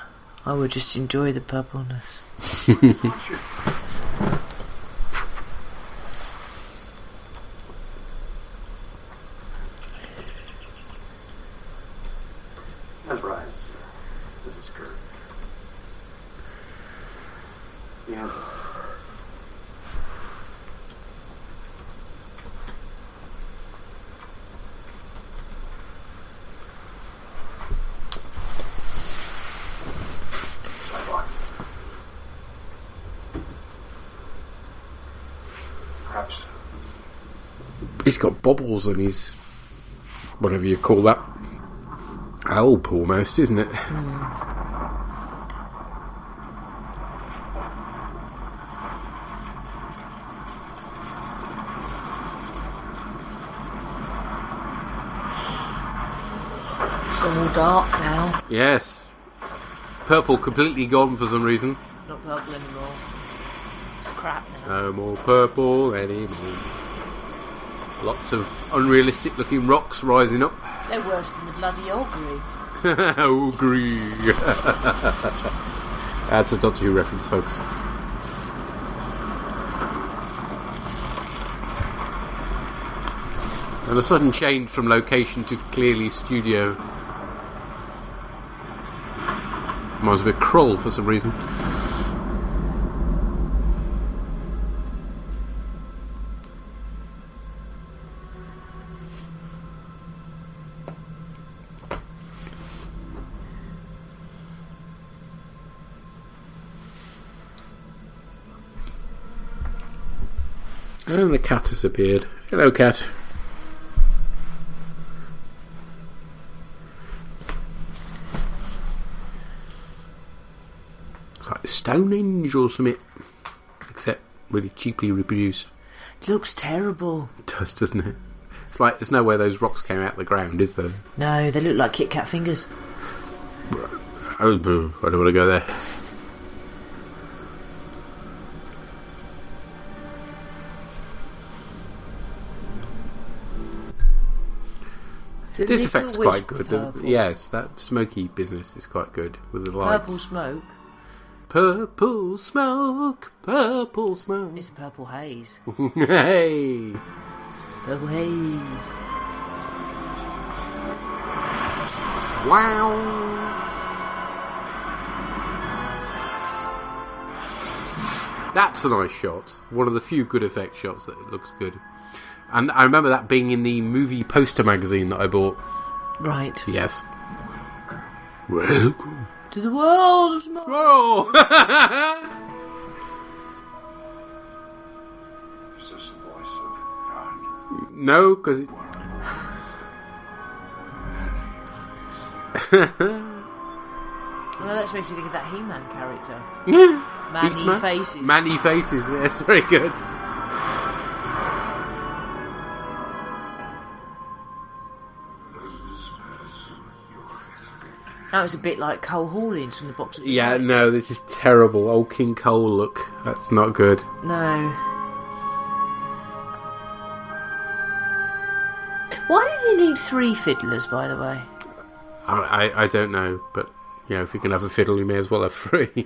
I would just enjoy the purpleness. Enterprise. This is Kirk. Yeah. Perhaps. He's got bobbles on his, whatever you call that, alp almost, isn't it? All dark now. Yes. Purple completely gone for some reason. Not purple anymore. It's crap now. No more purple anymore. Lots of unrealistic looking rocks rising up. They're worse than the bloody Augury. Ogre. That's a Doctor Who reference, folks. And a sudden change from location to clearly studio. Mine was a bit Krull for some reason. And the cat has appeared. Hello, cat. It's like Stonehenge or something. Except really cheaply reproduced. It looks terrible. It does, doesn't it? It's like there's no way those rocks came out of the ground, is there? No, they look like Kit Kat fingers. Oh, boo. I don't want to go there. This effect's quite good. Yes, that smoky business is quite good with the lights. Purple smoke. Purple smoke. Purple smoke. It's purple haze. Hey. Purple haze. Wow. That's a nice shot. One of the few good effect shots that looks good. And I remember that being in the movie poster magazine that I bought. Right. Yes. Welcome to the world of smoke. Oh. Is this the voice of God? No, because it... Well, that makes you think of that He-Man character. Yeah. Manny faces. Manny faces, yes, very good. That was a bit like Cole Haulings from the box of Yeah, lights. no, this is terrible. Old King Cole look. That's not good. No. Why did he need 3 fiddlers, by the way? I don't know, but you know, if you can have a fiddle, you may as well have 3. It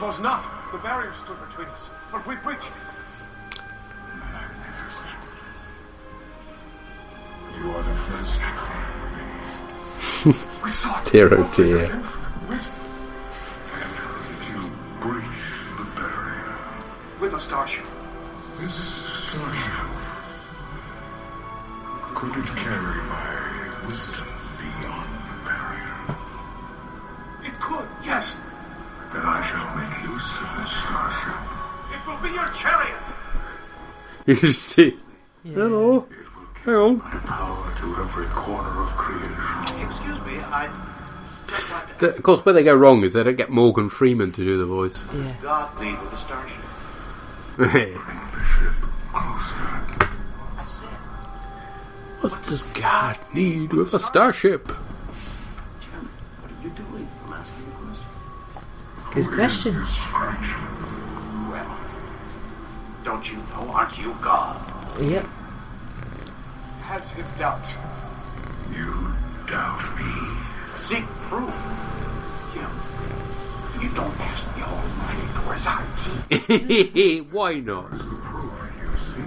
was not. The barrier stood between us, but we breached it. Magnificent. You are the first. We saw it. Dear, oh dear. And how did you breach the barrier? With a starship. This starship Could it carry my wisdom beyond the barrier? It could, yes. Then I shall make use of this starship. It will be your chariot. You see. Yeah. Hello. Hang on. My power to every corner of creation. Excuse me, I... Of course, where they go wrong is they don't get Morgan Freeman to do the voice. Yeah. God need with a starship. Bring the ship closer. I said... What does God need with a starship? Jim, what are you doing? I'm asking you a question. Good question. Who is this creature? Well, don't you know? Aren't you God? Yep. Has his doubts. You doubt me? Seek proof. Jim, you don't ask the Almighty for his ID. Why not? Is the proof you see?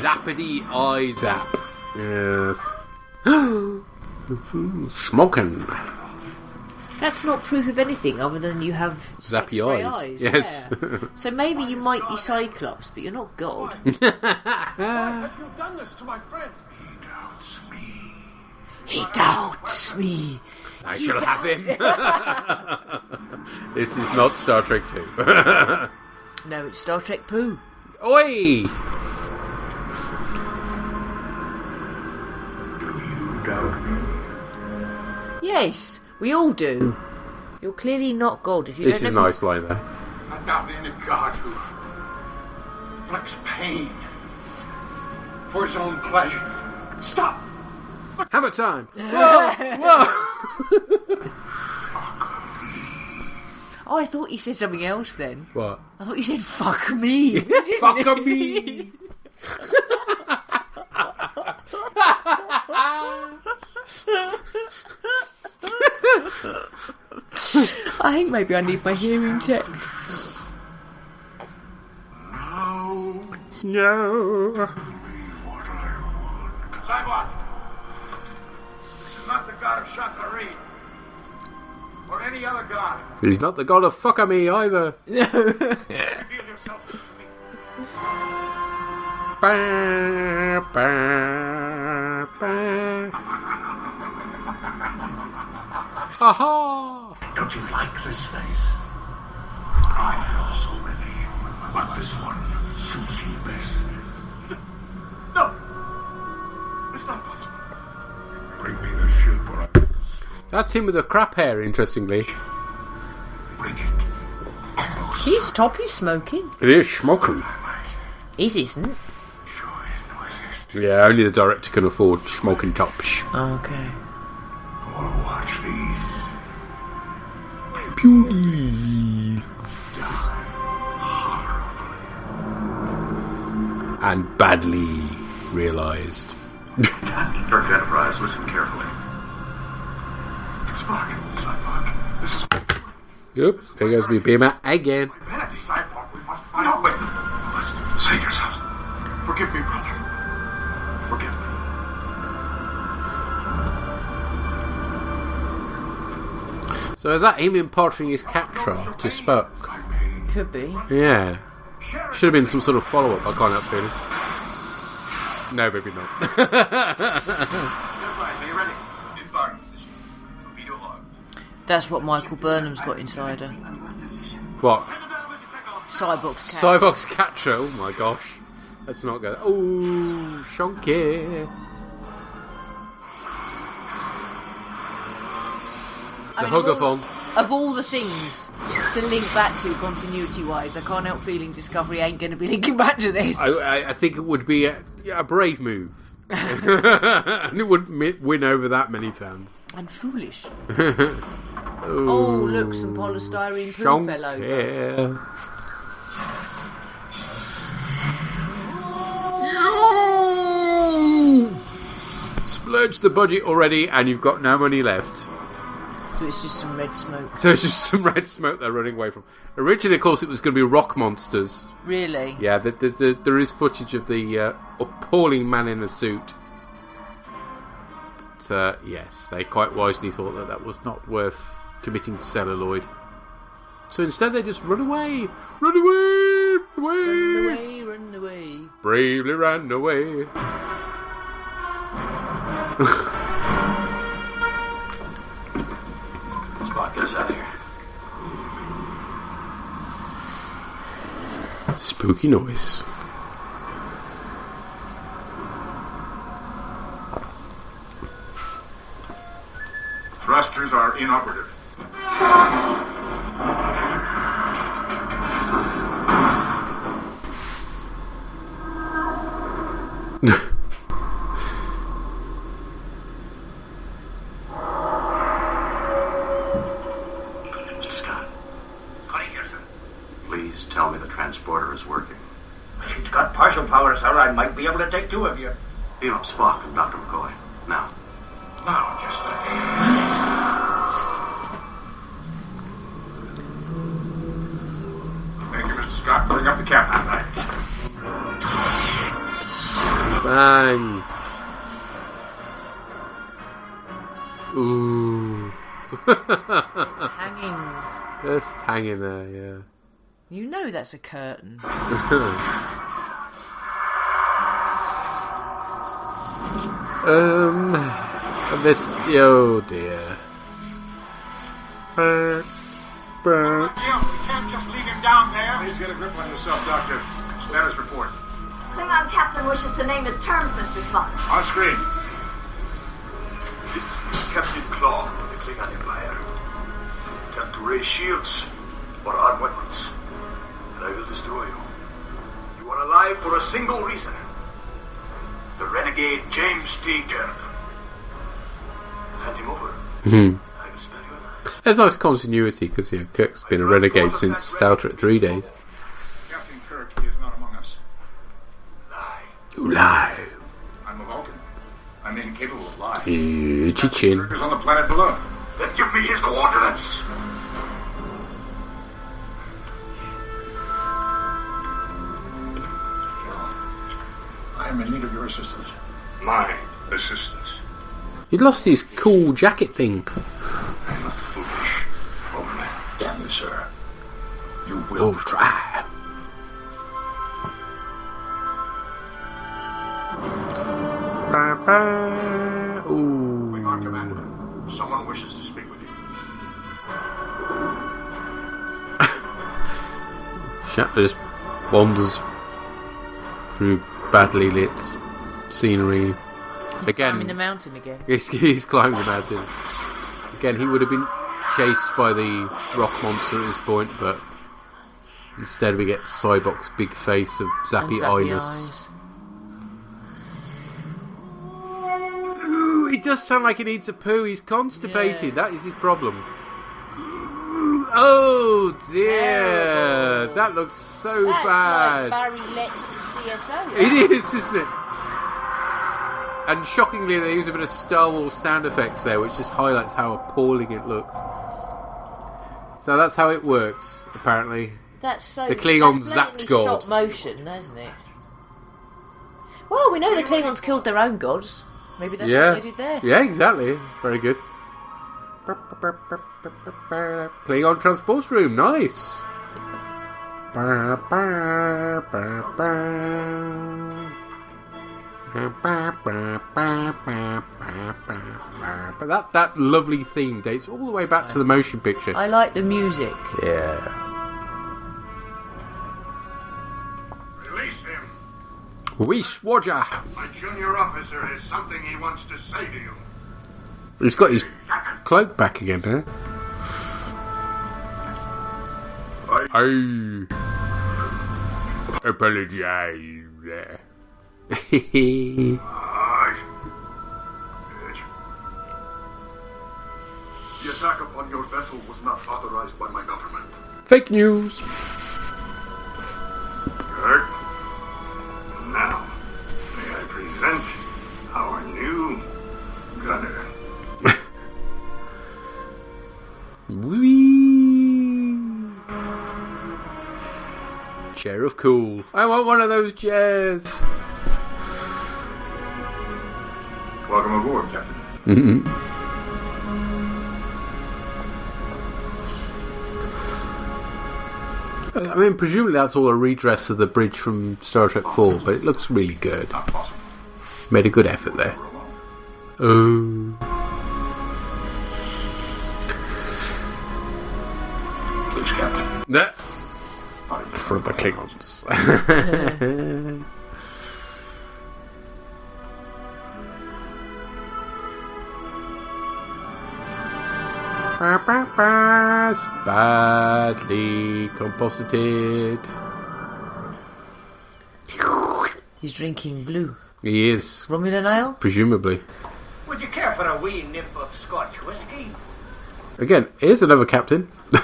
Zappity eye zap. Yes. Smoking. That's not proof of anything other than you have Zappy X-ray eyes. Yes. Yeah. So maybe you might be Cyclops, but you're not God. Why have you done this to my friend? He doubts me. I shall have him. This is not Star Trek 2. No, it's Star Trek Poo. Oi! Do you doubt me? Yes, we all do. You're clearly not God if you This don't is a know. nice line there. I doubt any god who inflicts pain for his own pleasure. Stop! Hammer time! Whoa! Whoa! Oh, I thought you said something else then. What? I thought you said fuck me. Fuck me! I think maybe I need my hearing checked. No. Cyborg! This is not the god of Shakari. Or any other god. He's not the god of fucker me either. Reveal yourself to me. Ba, ba, ba. Aha! Don't you like this face? I have so many, but this one suits you best. No! It's not possible. Bring me the ship or I... That's him with the crap hair, interestingly. Bring it. His top is smoking. It is smoking. His isn't. Yeah, only the director can afford smoking tops. Okay. Or watch these. Beauty. And badly realised. Target Enterprise, listen carefully. Spock, Cyborg, this is... Yep, there goes me beamer again. Humanity, Cyborg, we must find out. Wait, you must save yourself. Forgive me, brother. Forgive me. So is that him imparting his catra to Spock? Could be. Yeah. Should have been some sort of follow-up, I can't help feeling. No, maybe not. That's what Michael Burnham's got inside her. What? Cyborg's cat. Cyborg's catra, oh my gosh. That's not good. Oh, shonky. The Hugathon. Of all the things to link back to continuity-wise, I can't help feeling Discovery ain't going to be linking back to this. I think it would be a brave move. And it would win over that many fans. And foolish. Oh, look, some polystyrene poo fell over. Splurged the budget already and you've got no money left. So it's just some red smoke. So it's just some red smoke they're running away from. Originally, of course, it was going to be rock monsters. Really? Yeah, there is footage of the appalling man in a suit. But, yes, they quite wisely thought that was not worth committing to celluloid. So instead they just run away. Run away! Run away! Run away, run away. Bravely ran away. Spock, get us out of here. Spooky noise. Thrusters are inoperative. Mr. Scott. Scotty here, sir. Please tell me the transporter is working. If it's got partial power, sir, I might be able to take two of you. Beam up Spock and Dr. McCoy. Now. Now, just Thank you, Mr. Scott. Bring up the captain. Bang. Ooh. It's hanging. Just hanging there, yeah. You know that's a curtain. And this, oh dear. Jim, we can't just leave him down there. Please get a grip on yourself, Doctor. Status report. Klingon captain wishes to name his terms, Mr. Spock. On screen. This is Captain Claw of the Klingon Empire. Attempt to raise shields or arm weapons, and I will destroy you. You are alive for a single reason. The renegade James T. Kirk. Hand him over. I will spare your life. There's nice continuity because Kirk's been a renegade since Star Trek 3 days. Captain Kirk is not among us. You lie. I'm a Vulcan. I'm incapable of lying. Chin. Kirk is on the planet below. Then give me his coordinates. I am in need of your assistance. My assistance. He'd lost his cool jacket thing. I'm a foolish old man. Damn you, sir. You will try. Ooh. Klingon Commander. Someone wishes to speak with you. Shatner just wanders through badly lit scenery. Again, Climbing the mountain again. He's climbing the mountain. Again, he would have been chased by the rock monster at this point, but instead we get Cybok's big face of zappy eyes. Ooh, he does sound like he needs a poo. He's constipated. Yeah. That is his problem. Oh dear, terrible. That looks so That's bad. Like Barry Letts' CSO. It is, isn't it? And shockingly, they use a bit of Star Wars sound effects there, which just highlights how appalling it looks. So that's how it worked, apparently. That's so. The Klingons zapped God. Stop motion, isn't it? Well, we know the Klingons killed their own gods. Maybe that's what they did there. Yeah, exactly. Very good. Klingon transport room, nice. But that lovely theme dates all the way back to the motion picture. I like the music. Yeah. Release him. We Swodger. My junior officer has something he wants to say to you. He's got his cloak back again, huh? I apologize. The attack upon your vessel was not authorized by my government. Fake news. Kirk, now may I present our new gunner. Whee! Chair of cool. I want one of those chairs. Welcome aboard, Captain. Mm-hmm. I mean, presumably that's all a redress of the bridge from Star Trek 4, but it looks really good. Not possible. Made a good effort there. Oh. Please, Captain. Nah. For the Klingons. It's badly composited. He's drinking blue. He is. Romulan ale? Presumably. Would you care for a wee nip of Scotch whiskey? Again, here's another captain. I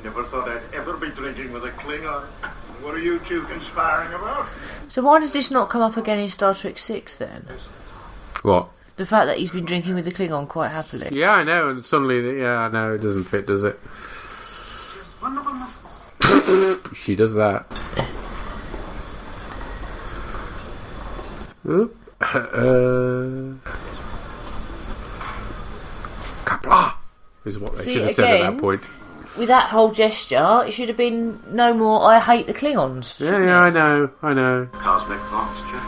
never thought I'd ever be drinking with a Klingon. What are you two conspiring about? So why does this not come up again in Star Trek 6 then? What? The fact that he's been drinking with the Klingon quite happily. Yeah, I know, and suddenly, I know, it doesn't fit, does it? Wonderful muscles. She does that. Kapla! Is what they should have said at that point. With that whole gesture, it should have been no more, I hate the Klingons. Yeah, I know. Cosmic thoughts, Jack.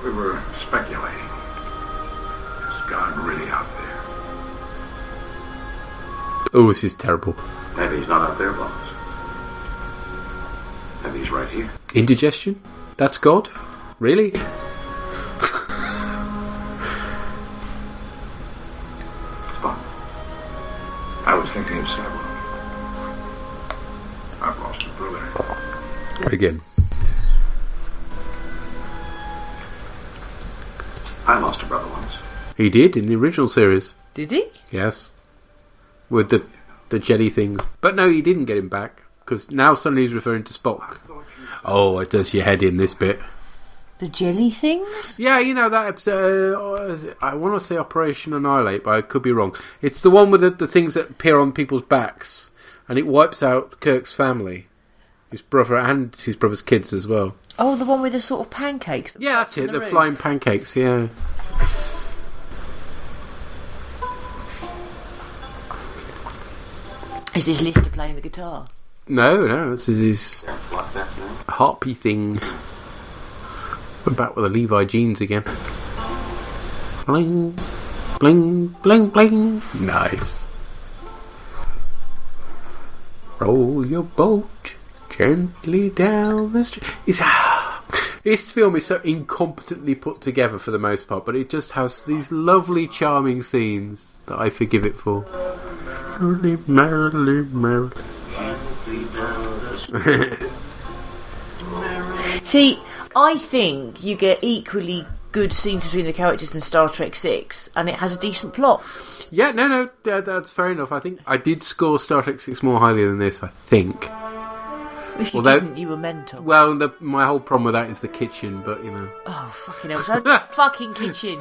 We were speculating. Is God really out there? Oh, this is terrible. Maybe he's not out there, boss. Maybe he's right here. Indigestion? That's God? Really? Spock. I was thinking of several. I've lost a brother. Again. I lost a brother once. He did in the original series. Did he? Yes. With the jelly things. But no, he didn't get him back. Because now suddenly he's referring to Spock. Oh, it does your head in this bit. The jelly things? Yeah, you know that episode. I want to say Operation Annihilate, but I could be wrong. It's the one with the things that appear on people's backs. And it wipes out Kirk's family. His brother and his brother's kids as well. Oh, the one with the sort of pancakes. Yeah, that's it. The flying pancakes, yeah. Is his Lister playing the guitar? No, this is his harpy thing. We're back with the Levi jeans again. Bling, bling, bling, bling. Nice. Roll your boat gently down the street. This film is so incompetently put together for the most part, but it just has these lovely, charming scenes that I forgive it for. Merrily, merrily. See, I think you get equally good scenes between the characters in Star Trek 6, and it has a decent plot. Yeah, no, that's fair enough. I think I did score Star Trek 6 more highly than this, I think. If you didn't, you were mental. Well, my whole problem with that is the kitchen, but, you know. Oh, fucking hell. So the fucking kitchen.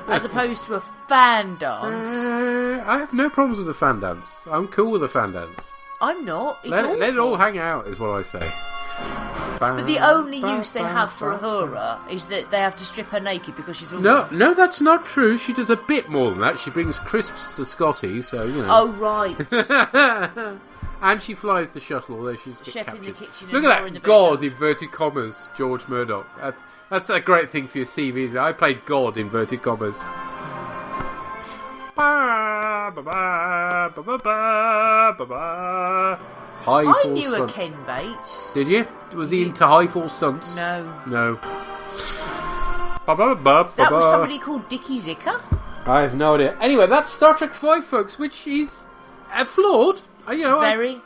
As opposed to a fan dance. I have no problems with the fan dance. I'm cool with the fan dance. I'm not. It's let it all hang out, is what I say. But the only use they have for Uhura is that they have to strip her naked because she's all... No, that's not true. She does a bit more than that. She brings crisps to Scotty, so, you know. Oh, right. And she flies the shuttle, although she's Chef captured. in the kitchen. Look at that, God, inverted commas, George Murdoch. That's a great thing for your CV, isn't it? I played God, inverted commas. I knew a Ken Bates. Did you? Was he into high fall stunts? No. That was somebody called Dickie Zicker? I have no idea. Anyway, that's Star Trek 5, folks, which is flawed. Very.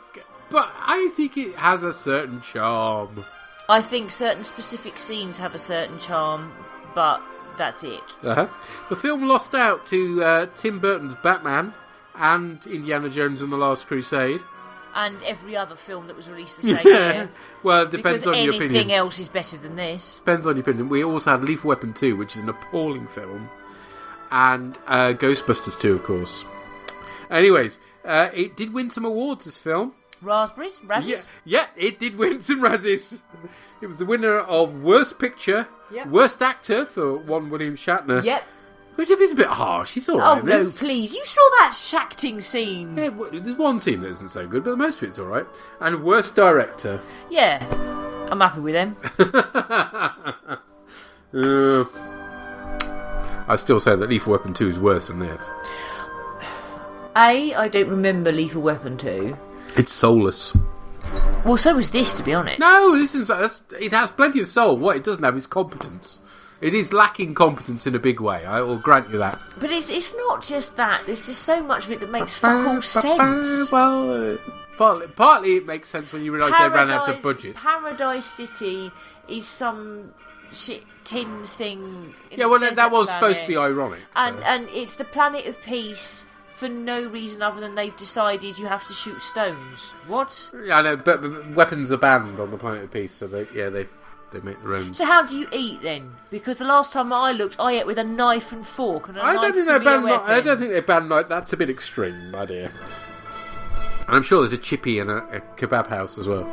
But I think it has a certain charm. I think certain specific scenes have a certain charm, but that's it. The film lost out to Tim Burton's Batman and Indiana Jones and the Last Crusade. And every other film that was released the same year. Well, it depends on your opinion. Anything else is better than this. Depends on your opinion. We also had Lethal Weapon 2, which is an appalling film. And Ghostbusters 2, of course. Anyways, it did win some awards, this film. Razzies? Yeah, it did win some Razzies. It was the winner of Worst Picture, Worst Actor for one William Shatner. Yep. Which is a bit harsh. He's alright. Oh, no, please. You saw that shacting scene. Yeah, there's one scene that isn't so good, but most of it's alright. And Worst Director. Yeah. I'm happy with them. I still say that Lethal Weapon 2 is worse than this. I don't remember Lethal Weapon 2. It's soulless. Well, so was this, to be honest. No, it has plenty of soul. What it doesn't have is competence. It is lacking competence in a big way. I will grant you that. But it's not just that. There's just so much of it that makes fuck all sense. Well, partly it makes sense when you realise they ran out of budget. Paradise City is some shit tin thing. Yeah, well, that was supposed to be ironic. And it's the planet of peace for no reason other than they've decided you have to shoot stones. What? Yeah, I know, but weapons are banned on the planet of peace, so they make their own. So how do you eat then? Because the last time I looked, I ate with a knife and fork, and I don't think they ban knife. That's a bit extreme, my dear. And I'm sure there's a chippy and a kebab house as well.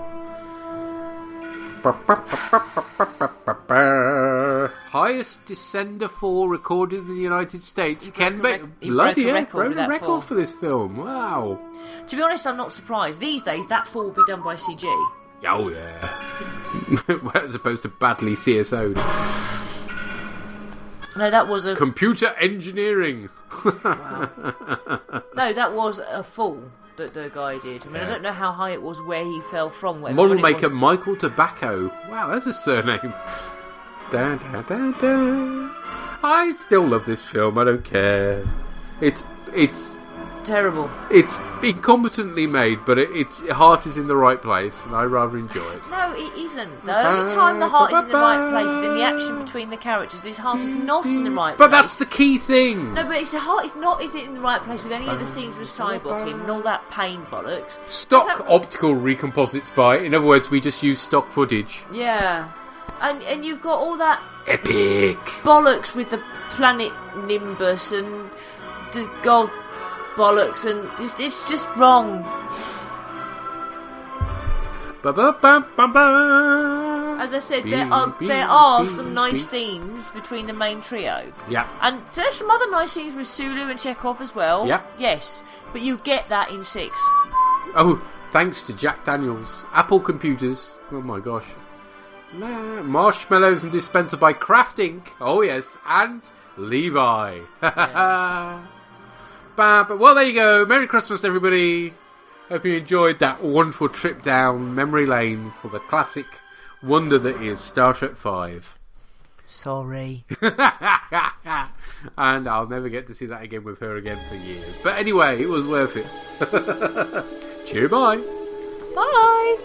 Highest Descender 4 recorded in the United States. Ken Baker broke a record for this film. Wow. To be honest, I'm not surprised. These days, that 4 will be done by CG. Oh yeah. As opposed to badly CSO'd. No, that was a computer engineering. Wow. No, that was a fall that the guy did. I mean, I don't know how high it was, where he fell from. Model maker Michael Tobacco. Wow, that's a surname. Da, da, da, da. I still love this film. I don't care. It's terrible. It's incompetently made, but its heart is in the right place, and I rather enjoy it. No, it isn't. The only time the heart is in the right place is in the action between the characters. His heart is not in the right place. But that's the key thing. No, but his heart is not. Is it in the right place with any of the scenes with Cyborg and all that pain bollocks? Stock optical recomposes spy. In other words, we just use stock footage. Yeah. And you've got all that epic bollocks with the planet Nimbus and the gold bollocks, and it's just wrong. As I said, there are some nice scenes between the main trio. Yeah. And there's some other nice scenes with Sulu and Chekhov as well. Yeah. Yes. But you get that in 6. Oh, thanks to Jack Daniels. Apple computers. Oh my gosh. Marshmallows and dispenser by Kraft Inc. Oh yes. And Levi. Yeah. But well, there you go. Merry Christmas, everybody. Hope you enjoyed that wonderful trip down memory lane for the classic wonder that is Star Trek V. Sorry. And I'll never get to see that again with her again for years. But anyway, it was worth it. Cheer, bye. Bye.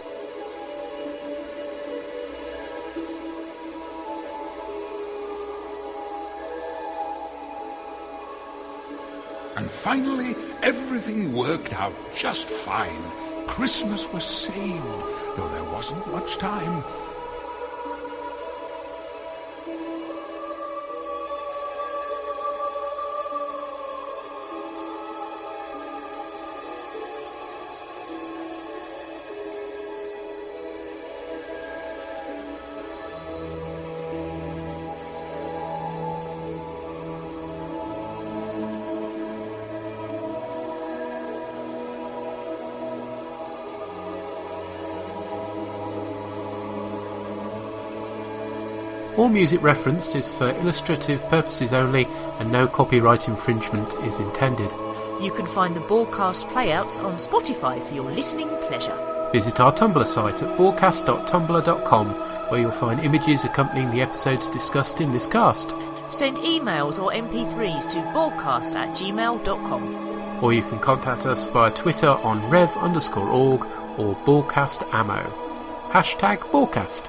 And finally, everything worked out just fine. Christmas was saved, though there wasn't much time. All music referenced is for illustrative purposes only, and no copyright infringement is intended. You can find the bOrgCast playouts on Spotify for your listening pleasure. Visit our Tumblr site at bOrgCast.tumblr.com, where you'll find images accompanying the episodes discussed in this cast. Send emails or MP3s to bOrgCast@gmail.com. Or you can contact us via Twitter on rev_org or bOrgCastAmmo. #bOrgCast.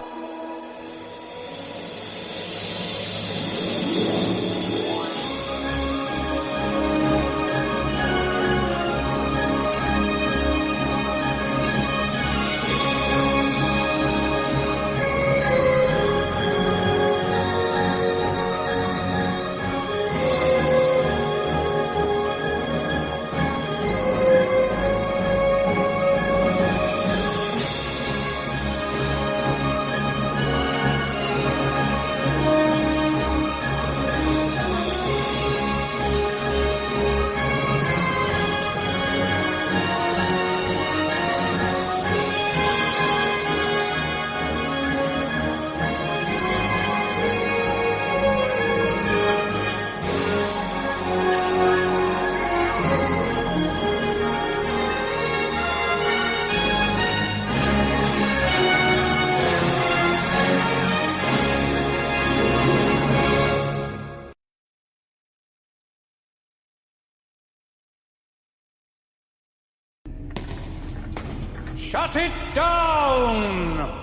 Shut it down!